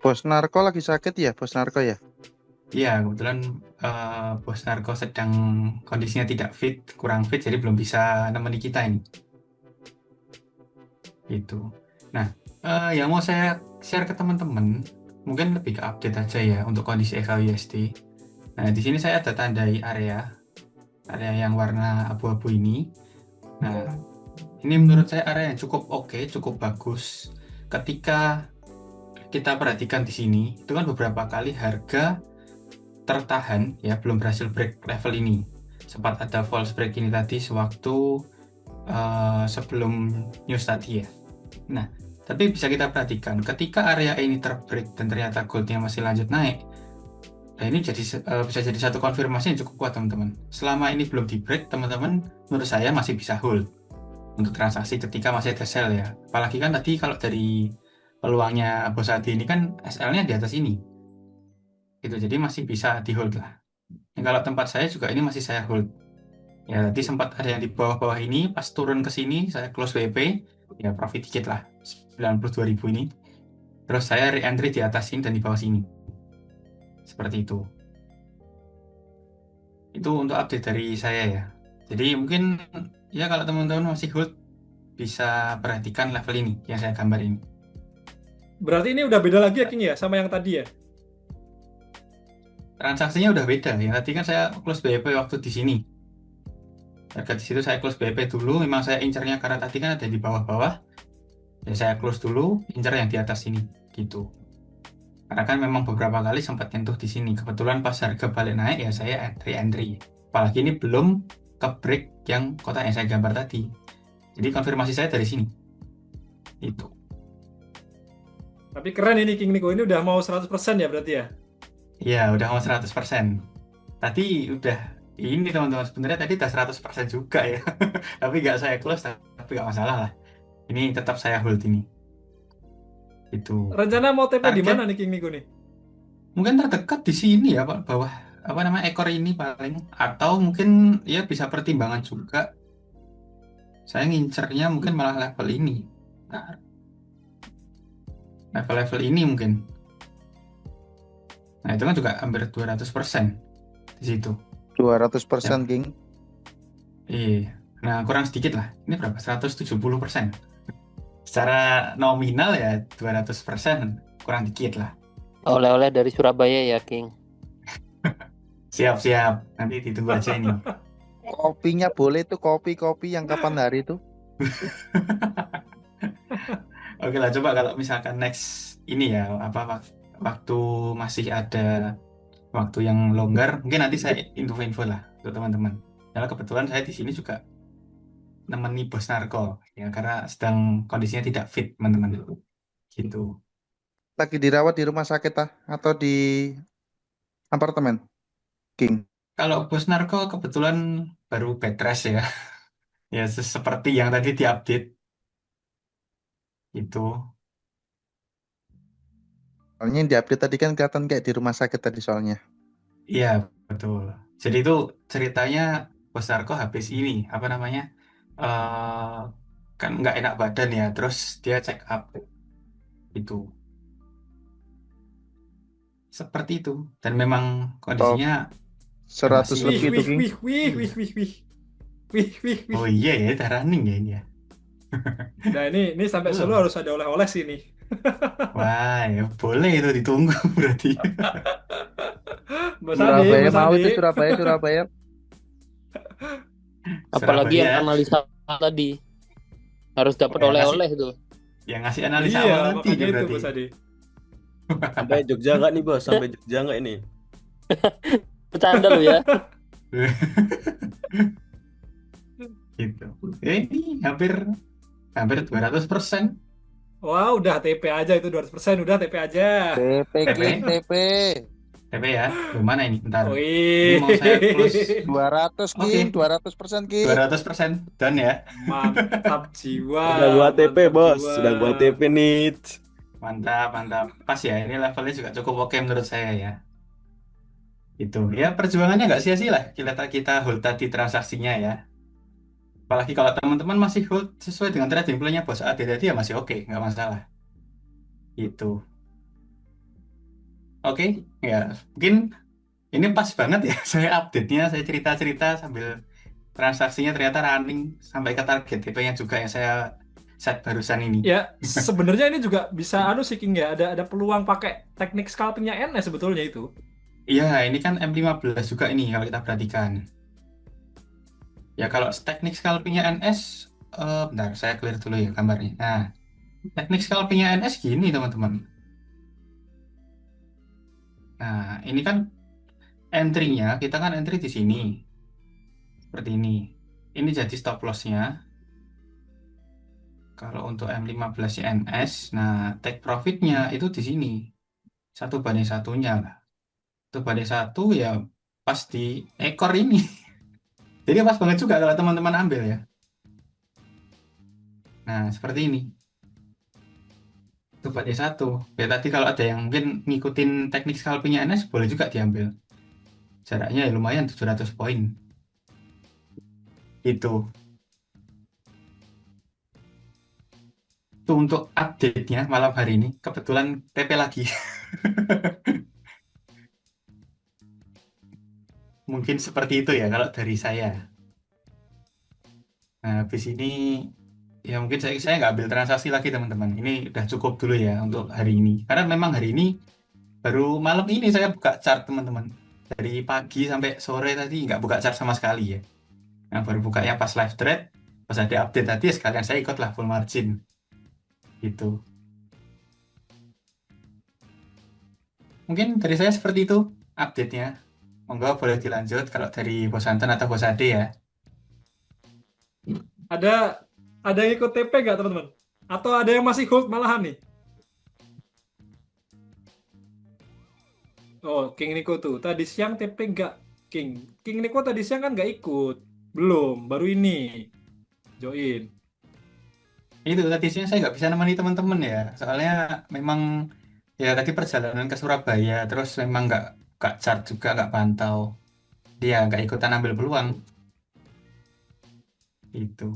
Bos Narko lagi sakit ya, Bos Narko ya? Iya, kebetulan Bos Narko sedang kondisinya tidak fit, kurang fit, jadi belum bisa nemeni kita ini. Gitu. Nah, yang mau saya share ke teman-teman, mungkin lebih ke update aja ya untuk kondisi EKUSD. Nah, di sini saya ada tandai area yang warna abu-abu ini. Nah, ini menurut saya area yang cukup oke, cukup bagus. Ketika kita perhatikan di sini, itu kan beberapa kali harga tertahan ya, belum berhasil break level ini. Sempat ada false break ini tadi sewaktu sebelum news tadi ya. Nah, tapi bisa kita perhatikan ketika area ini terbreak dan ternyata goldnya masih lanjut naik. Nah, ini bisa jadi satu konfirmasi yang cukup kuat teman-teman. Selama ini belum di break, teman-teman menurut saya masih bisa hold untuk transaksi ketika masih ada sell ya. Apalagi kan tadi kalau dari peluangnya Bos Adi ini kan SL-nya di atas ini. Gitu, jadi masih bisa di hold lah. Yang kalau tempat saya juga ini masih saya hold. Ya, tadi sempat ada yang di bawah-bawah ini, pas turun ke sini saya close WP, ya profit dikit lah, 92.000 ini. Terus saya re-entry di atas sini dan di bawah sini. Seperti itu. Itu untuk update dari saya ya. Jadi mungkin ya kalau teman-teman masih hold, bisa perhatikan level ini yang saya gambar ini. Berarti ini udah beda lagi ya, King ya, sama yang tadi ya? Transaksinya udah beda. Yang tadi kan saya close BEP waktu di sini. Harga di situ saya close BEP dulu. Memang saya incernya karena tadi kan ada di bawah-bawah. Ya saya close dulu, incer yang di atas sini gitu. Karena kan memang beberapa kali sempat nyentuh di sini. Kebetulan pas harga balik naik ya saya entry. Apalagi ini belum ke break yang kotak yang saya gambar tadi. Jadi konfirmasi saya dari sini. Itu. Tapi keren ini King Nico, ini udah mau 100% ya berarti ya? Iya, udah mau 100%. Tadi udah ini teman-teman, sebenarnya tadi udah 100% juga ya. Tapi nggak saya close, tapi nggak masalah lah. Ini tetap saya hold ini. Itu. Rencana mau TP di Target mana nih King Nico nih? mungkin terdekat di sini ya, Pak, bawah apa namanya ekor ini paling, atau mungkin ya bisa pertimbangan juga. Saya ngincernya mungkin malah level ini. Nah, level-level ini mungkin. Nah, itu kan juga hampir 200% di situ. 200% King. Iya. Nah, kurang sedikit lah. Ini berapa? 170%. secara nominal ya 200% kurang dikit lah. Oleh-oleh dari Surabaya ya, King. Siap-siap, nanti ditunggu aja ini. Kopinya boleh tuh, kopi-kopi yang kapan hari itu? Oke lah, coba kalau misalkan next ini ya, waktu masih ada waktu yang longgar, mungkin nanti saya info-info lah untuk teman-teman. Karena kebetulan saya di sini juga nemeni bos narko, ya karena sedang kondisinya tidak fit, teman-teman. Gitu. Lagi dirawat di rumah sakit atau di apartemen, King? Kalau bos narko kebetulan baru bed rest ya, ya seperti yang tadi diupdate itu. Soalnya yang diupdate tadi kan kelihatan kayak di rumah sakit tadi soalnya. Iya, betul. Jadi itu ceritanya bos narko habis ini, apa namanya? eh kan nggak enak badan ya, terus dia check up itu. Seperti itu. Dan memang Top kondisinya ya 100 masih, Wih, lebih tuh, wih, King. wih, wih, wih, wih, wih. Wih, wih, wih. oh iya ya, udah running ya ini ya. Nah, ini sampai Solo Belum. harus ada oleh-oleh sih nih. Wah, ya boleh itu ditunggu berarti. Mbak Sandi, Surabaya Mbak mau Sandi. itu, Surabaya, Surabaya. Apalagi yang Surabaya analisa tadi harus oh, dapat oleh-oleh itu. yang ngasih analisa Iya, awal tadi makanya ini itu berarti. Mbak Sandi. Sampai Jogja nggak nih bos? Sampai Jogja nggak ini? Bercanda lu ya. Gitu. Ini hampir hampir 200%. Wah, udah TP aja itu 200%, udah TP aja. TP, King, TP, TP. TP ya. Gimana ini? Bentar. Ini Wih, mau saya close. 200, Oke, King, 200%, King. 200% done ya. mantap jiwa, Udah gua TP mantap bos, jiwa. udah gua TP nih. Mantap, mantap. Pas ya, ini levelnya juga cukup oke menurut saya ya. Itu. Ya perjuangannya nggak sia-sia lah. Kita hold tadi transaksinya ya. Apalagi kalau teman-teman masih hold sesuai dengan trading plan-nya bos AD tadi ya masih oke, nggak masalah. Itu. Oke, ya mungkin ini pas banget ya saya update-nya, saya cerita-cerita sambil transaksinya ternyata running sampai ke target TP-nya juga yang saya set barusan ini. Ya, sebenarnya ini juga bisa anu sih King ya, ada peluang pakai teknik scalpingnya NS sebetulnya itu. Iya, ini kan M15 juga ini kalau kita perhatikan. Ya kalau teknik scalpingnya NS, bentar saya clear dulu ya gambarnya. Nah, teknik scalpingnya NS gini teman-teman. Nah, ini kan entry-nya, kita kan entry di sini. Seperti ini. Ini jadi stop loss-nya. Kalau untuk M15 NS, nah take profit-nya itu di sini. 1:1-nya lah. 1:1 ya pas di ekor ini. Jadi pas banget juga kalau teman-teman ambil ya. Nah, seperti ini. 1:1. Ya tadi kalau ada yang mungkin ngikutin teknik scalpingnya NS, boleh juga diambil. Jaraknya ya lumayan 700 poin. Itu. Itu untuk update-nya malam hari ini. Kebetulan TP lagi. Mungkin seperti itu ya kalau dari saya. Nah, habis ini ya mungkin saya nggak ambil transaksi lagi teman-teman. Ini udah cukup dulu ya untuk hari ini. Karena memang hari ini baru malam ini saya buka chart teman-teman. Dari pagi sampai sore tadi nggak buka chart sama sekali ya. Nah, baru bukanya pas live trade, pas ada update tadi ya sekalian saya ikutlah full margin. Gitu. Mungkin dari saya seperti itu update-nya. Monggo boleh dilanjut kalau dari Bos Anton atau Bos Ade ya. Ada ada yang ikut TP nggak teman-teman? Atau ada yang masih hold malahan nih? Oh, King Niko tuh. Tadi siang TP nggak, King. King Niko tadi siang kan nggak ikut. Belum, baru ini. Join. Itu tadi siang saya nggak bisa nemani teman-teman ya. Soalnya memang ya tadi perjalanan ke Surabaya, terus memang nggak chart juga, nggak pantau. Dia nggak ikutan ambil peluang. Itu.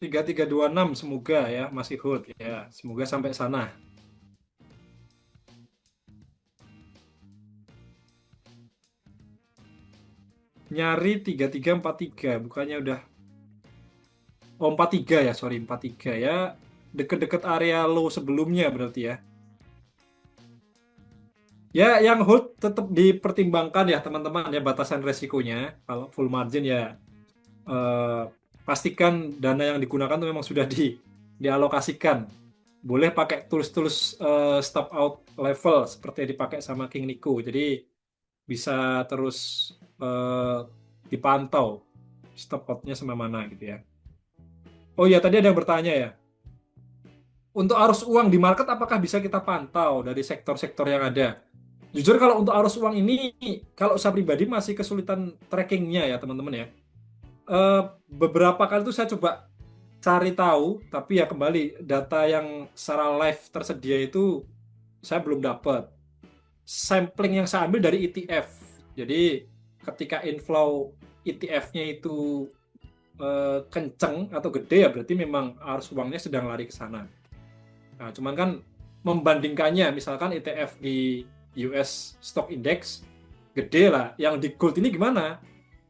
3326 semoga ya masih hold ya. Semoga sampai sana. nyari 3343, bukannya udah 43 ya, sorry 43 ya, deket-deket area low sebelumnya berarti ya. Ya, yang hold tetap dipertimbangkan ya teman-teman ya, batasan resikonya. Kalau full margin ya eh, pastikan dana yang digunakan itu memang sudah dialokasikan. Boleh pakai tools-tools stop out level seperti yang dipakai sama King Nico. Jadi bisa terus dipantau stop out-nya sama mana gitu ya. Oh ya, tadi ada yang bertanya ya. Untuk arus uang di market apakah bisa kita pantau dari sektor-sektor yang ada? Jujur kalau untuk arus uang ini, kalau saya pribadi masih kesulitan trackingnya ya teman-teman ya. Beberapa kali itu saya coba cari tahu, tapi ya kembali data yang secara live tersedia itu saya belum dapat. Sampling yang saya ambil dari ETF. Jadi ketika inflow ETF-nya itu kenceng atau gede ya berarti memang arus uangnya sedang lari ke sana. Nah, cuman kan membandingkannya misalkan ETF di US Stock Index gede lah, yang di gold ini gimana?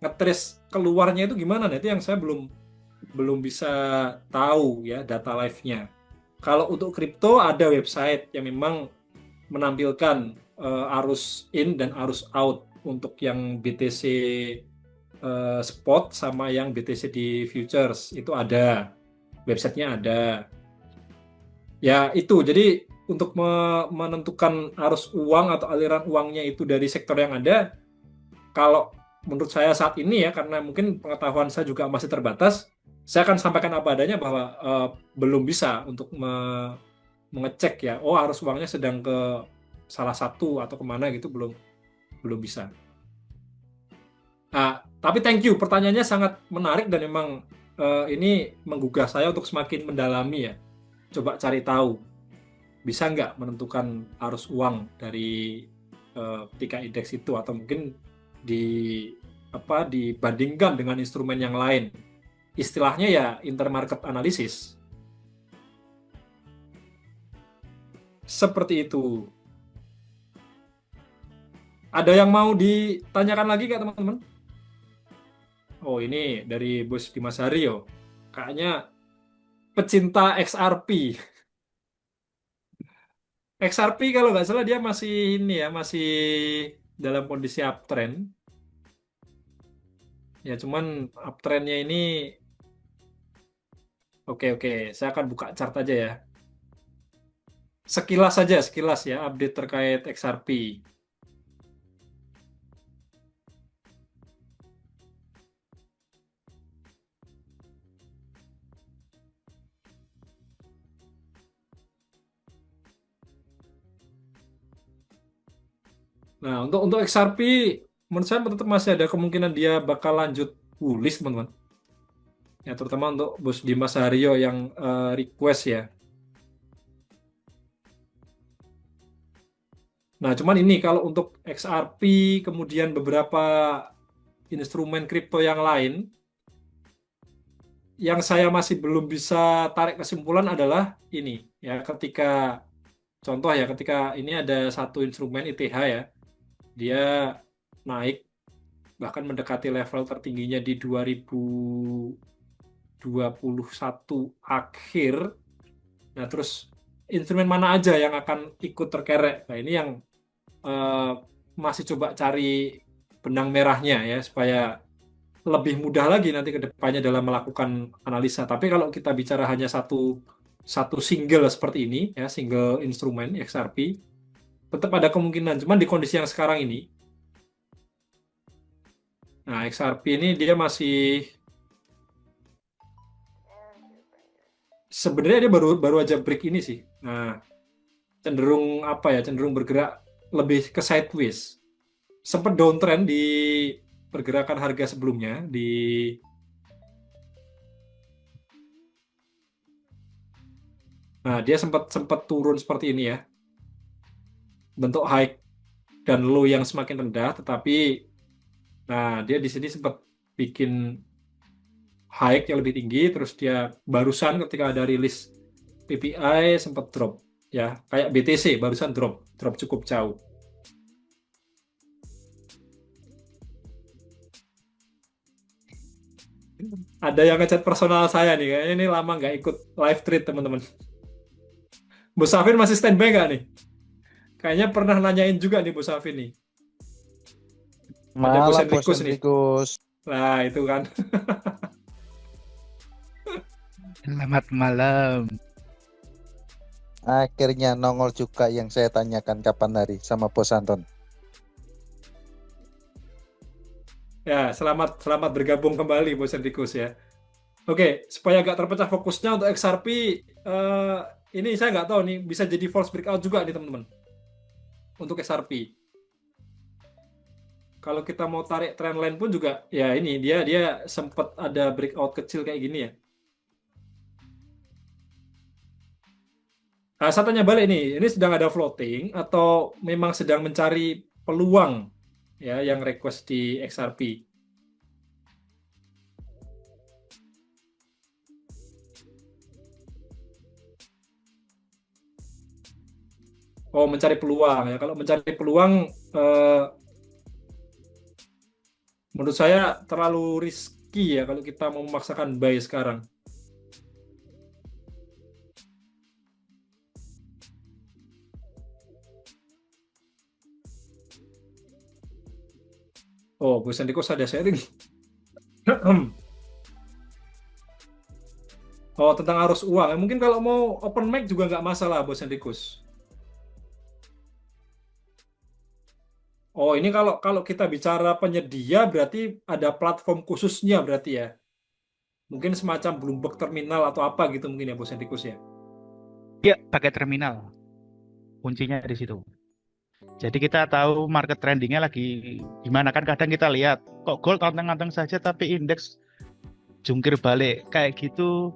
Ngetrace keluarnya itu gimana? Nah, itu yang saya belum bisa tahu ya data live-nya. Kalau untuk kripto ada website yang memang menampilkan arus in dan arus out untuk yang BTC spot sama yang BTC di futures itu ada, websitenya ada. Ya itu, jadi untuk menentukan arus uang atau aliran uangnya itu dari sektor yang ada, kalau menurut saya saat ini ya, karena mungkin pengetahuan saya juga masih terbatas, saya akan sampaikan apa adanya bahwa belum bisa untuk mengecek ya, oh arus uangnya sedang ke salah satu atau kemana gitu, belum bisa. Nah, tapi thank you, pertanyaannya sangat menarik dan memang ini menggugah saya untuk semakin mendalami ya. Coba cari tahu, bisa nggak menentukan arus uang dari ketika indeks itu, atau mungkin dibandingkan dengan instrumen yang lain. Istilahnya ya intermarket analysis. Seperti itu. Ada yang mau ditanyakan lagi nggak teman-teman? Oh, ini dari Bos Dimas Haryo. Kayaknya pecinta XRP. XRP kalau nggak salah dia masih ini ya, masih dalam kondisi uptrend. Ya cuman uptrendnya ini oke, saya akan buka chart aja ya. Sekilas ya update terkait XRP. Nah, untuk XRP menurut saya tetap masih ada kemungkinan dia bakal lanjut bullish, teman-teman. Ya, terutama untuk Bos Dimas Haryo yang request ya. Nah, cuman ini kalau untuk XRP kemudian beberapa instrumen kripto yang lain, yang saya masih belum bisa tarik kesimpulan adalah ini ya, ketika contoh ya, ketika ini ada satu instrumen ITH ya, dia naik bahkan mendekati level tertingginya di 2021 akhir. Nah, terus instrumen mana aja yang akan ikut terkerek? Nah, ini yang masih coba cari benang merahnya ya, supaya lebih mudah lagi nanti ke depannya dalam melakukan analisa. Tapi kalau kita bicara hanya satu single seperti ini ya, single instrumen XRP, tetap ada kemungkinan. Cuman di kondisi yang sekarang ini, nah XRP ini dia masih sebenarnya dia baru aja break ini sih. Nah, cenderung cenderung bergerak lebih ke sideways. Sempat downtrend di pergerakan harga sebelumnya nah dia sempat turun seperti ini ya, bentuk high dan low yang semakin rendah, tetapi nah dia di sini sempat bikin high yang lebih tinggi, terus dia barusan ketika ada rilis PPI sempat drop ya, kayak BTC barusan drop cukup jauh. Ada yang ngechat personal saya nih, kayaknya ini lama nggak ikut live trade teman-teman. Bu Safin masih standby nggak nih? Kayaknya pernah nanyain juga nih Bu Safin nih. Ada Bu Malam Bos Senrikus nih. Enrikus. Nah itu kan. Selamat malam. Akhirnya nongol juga yang saya tanyakan kapan hari sama Bos Anton. Ya, selamat bergabung kembali Bu Senrikus ya. Oke, supaya agak terpecah fokusnya untuk XRP, ini saya nggak tahu nih, bisa jadi false breakout juga nih teman-teman. Untuk XRP. Kalau kita mau tarik trendline pun juga, ya ini dia sempat ada breakout kecil kayak gini ya. Nah, saya tanya balik nih, ini sedang ada floating atau memang sedang mencari peluang ya yang request di XRP? Oh, mencari peluang ya. Kalau mencari peluang, menurut saya terlalu risky ya kalau kita mau memaksakan buy sekarang. Oh, Bu Sandiko ada sharing. Oh, tentang arus uang. Mungkin kalau mau open mic juga nggak masalah, Bu Sandikus. Oh, ini kalau kita bicara penyedia berarti ada platform khususnya berarti ya. Mungkin semacam Bloomberg Terminal atau apa gitu mungkin ya, Bu Sandikus ya. Ya, pakai terminal. Kuncinya di situ. Jadi kita tahu market trendingnya lagi gimana, kan kadang kita lihat kok gold anteng-anteng saja tapi indeks jungkir balik kayak gitu.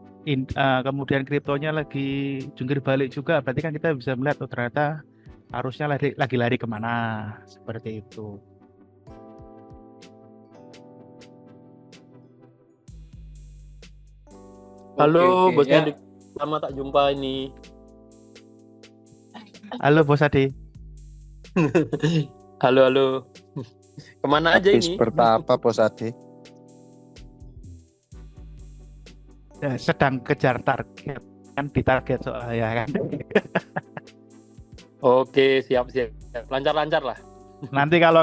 Kemudian kriptonya lagi jungkir balik juga, berarti kan kita bisa melihat oh ternyata arusnya lagi lari kemana, seperti itu. Halo, Oke, bosnya ya. lama tak jumpa ini. Halo Bos Ade. Halo. Kemana aja Habis ini? bertapa Bos Ade? Sedang kejar target, kan ditarget soalnya kan. Oke, siap. Lancar lah. Nanti kalau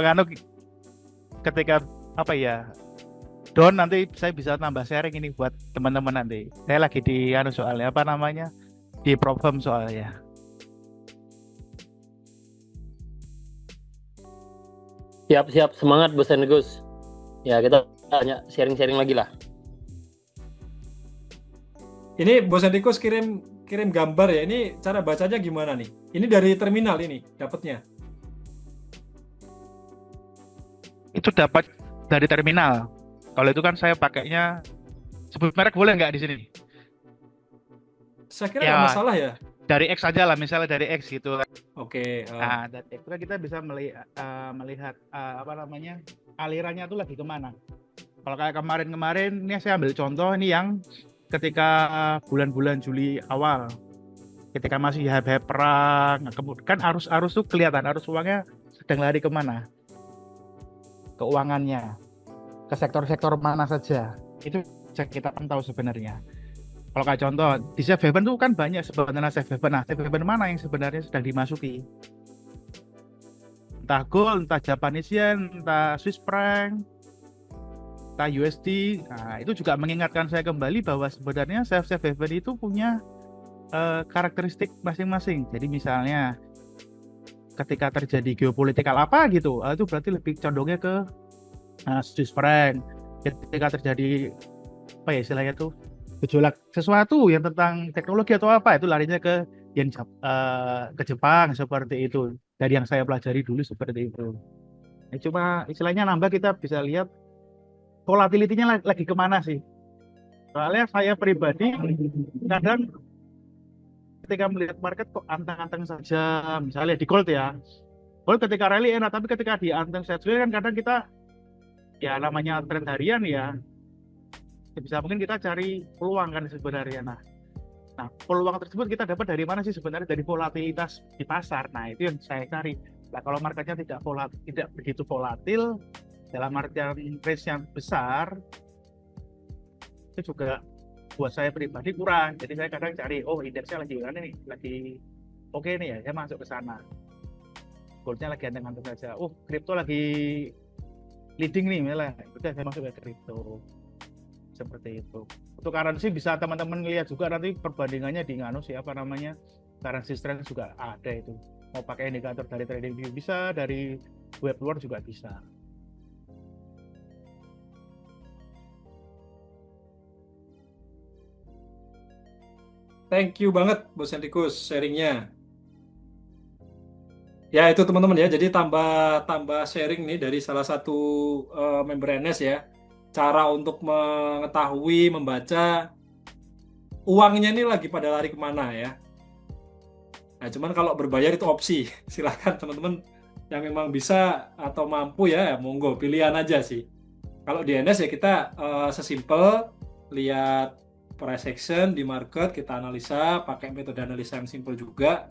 ketika apa ya down, nanti saya bisa tambah sharing ini buat teman-teman nanti. Saya lagi di soalnya apa namanya di problem soalnya. Siap. Semangat, Bos Gus. Ya, kita tanya sharing-sharing lagi lah. Ini Bu Sandikus kirim gambar ya. Ini cara bacanya gimana nih? Ini dari terminal ini dapatnya. Itu dapat dari terminal. Kalau itu kan saya pakainya, sebut merek boleh nggak di sini? Saya kira Ya. nggak masalah ya. Dari X aja lah, misalnya dari X gitu. Oke. Nah, dari X kan kita bisa melihat apa namanya alirannya tuh lagi kemana. Kalau kayak kemarin, ini saya ambil contoh ini yang ketika bulan-bulan Juli awal, ketika masih hype perang, kemudian kan arus tuh kelihatan, arus uangnya sedang lari kemana, keuangannya, ke sektor-sektor mana saja, itu bisa kita pantau sebenarnya. Kalau kayak contoh di safe haven tuh kan banyak sebenarnya safe haven. Nah, safe haven mana yang sebenarnya sedang dimasuki? Entah gold, entah Japanese yen, entah Swiss franc, entah USD. Nah, itu juga mengingatkan saya kembali bahwa sebenarnya safe haven itu punya karakteristik masing-masing. Jadi misalnya ketika terjadi geopolitikal apa gitu, itu berarti lebih condongnya ke Swiss franc. Ketika terjadi apa ya istilahnya tuh gejolak sesuatu yang tentang teknologi atau apa, itu larinya ke yen ke Jepang, seperti itu. Dari yang saya pelajari dulu seperti itu. Cuma istilahnya nambah, kita bisa lihat volatility-nya lagi kemana sih. Soalnya saya pribadi kadang ketika melihat market kok anteng-anteng saja, misalnya di gold ya. Gold ketika rally enak, tapi ketika di anteng saja kan kadang kita ya namanya tren harian ya. Bisa mungkin kita cari peluang kan sebenarnya. Nah, peluang tersebut kita dapat dari mana sih sebenarnya? Dari volatilitas di pasar. Nah, itu yang saya cari. Nah, kalau marketnya tidak begitu volatil dalam artian range yang besar, itu juga buat saya pribadi kurang. Jadi saya kadang cari, oh indeksnya lagi kan nih, lagi oke nih ya, saya masuk ke sana. Goldnya lagi anteng-anteng saja. Oh, kripto lagi leading nih, malah. Udah saya masuk ke kripto. Seperti itu. Untuk currency bisa teman-teman lihat juga nanti perbandingannya di nganu sih apa namanya, currency strength juga ada itu. Mau pakai indikator dari TradingView bisa, dari web luar juga bisa. Thank you banget Bos Henrikus sharingnya. Ya itu teman-teman ya, jadi tambah sharing nih dari salah satu member NS ya, cara untuk mengetahui, membaca uangnya ini lagi pada lari kemana ya. Nah cuman kalau berbayar itu opsi, silahkan teman-teman yang memang bisa atau mampu ya, monggo pilihan aja sih. Kalau di NS ya kita sesimpel lihat price action di market, kita analisa pakai metode analisa yang simple juga,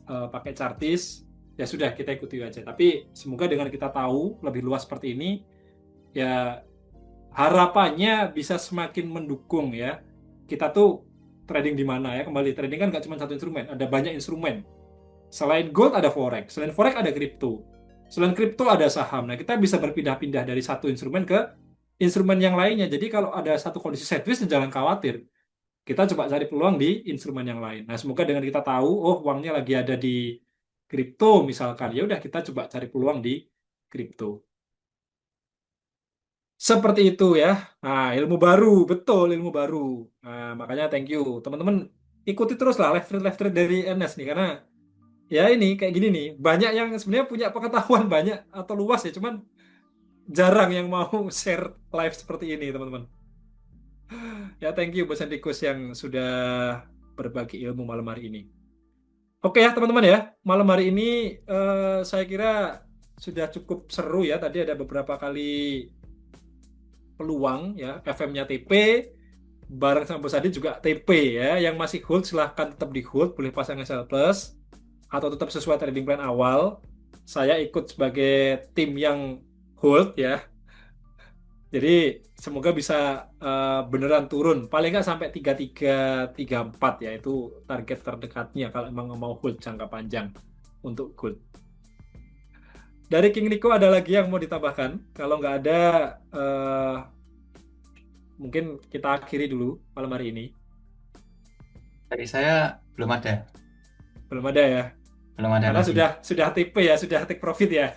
pakai chartis. Ya sudah kita ikuti aja. Tapi semoga dengan kita tahu lebih luas seperti ini, ya harapannya bisa semakin mendukung ya. Kita tuh trading di mana ya? Kembali trading kan nggak cuma satu instrumen, ada banyak instrumen. Selain gold ada forex, selain forex ada kripto, selain kripto ada saham. Nah kita bisa berpindah-pindah dari satu instrumen ke instrumen yang lainnya. Jadi kalau ada satu kondisi sideways jangan khawatir. Kita coba cari peluang di instrumen yang lain. Nah semoga dengan kita tahu, oh uangnya lagi ada di kripto misalkan, ya udah kita coba cari peluang di kripto. Seperti itu ya. Nah, ilmu baru, betul ilmu baru. Nah, makanya thank you. Teman-teman ikuti terus lah live trade dari NS nih karena ya ini kayak gini nih. Banyak yang sebenarnya punya pengetahuan banyak atau luas ya, cuman jarang yang mau share live seperti ini, teman-teman. Ya, thank you Bos Henrikus yang sudah berbagi ilmu malam hari ini. Oke ya teman-teman ya, malam hari ini saya kira sudah cukup seru ya. Tadi ada beberapa kali peluang ya, FM-nya TP, bareng sama Bos Adi juga TP ya. Yang masih hold silahkan tetap di hold, boleh pasang SL Plus atau tetap sesuai trading plan awal. Saya ikut sebagai tim yang hold ya. Jadi semoga bisa beneran turun, paling nggak sampai 3334 ya, itu target terdekatnya kalau emang mau hold jangka panjang untuk gold. Dari King Nico ada lagi yang mau ditambahkan? Kalau nggak ada, mungkin kita akhiri dulu malam hari ini. Dari saya belum ada Belum ada ya, karena lagi. sudah TP ya, sudah take profit ya.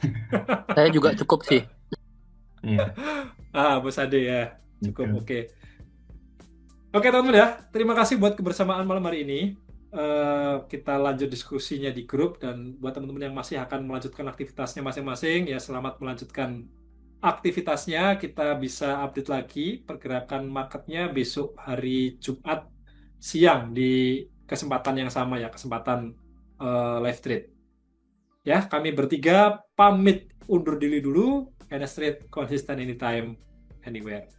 Saya juga cukup sih. Iya, Bos Ade ya, cukup gitu. oke. Oke teman-teman ya, terima kasih buat kebersamaan malam hari ini. Kita lanjut diskusinya di grup, dan buat teman-teman yang masih akan melanjutkan aktivitasnya masing-masing, ya selamat melanjutkan aktivitasnya. Kita bisa update lagi pergerakan marketnya besok hari Jumat siang di kesempatan yang sama ya, kesempatan live trade. Ya, kami bertiga pamit undur diri dulu. NS Trade konsisten anytime, anywhere.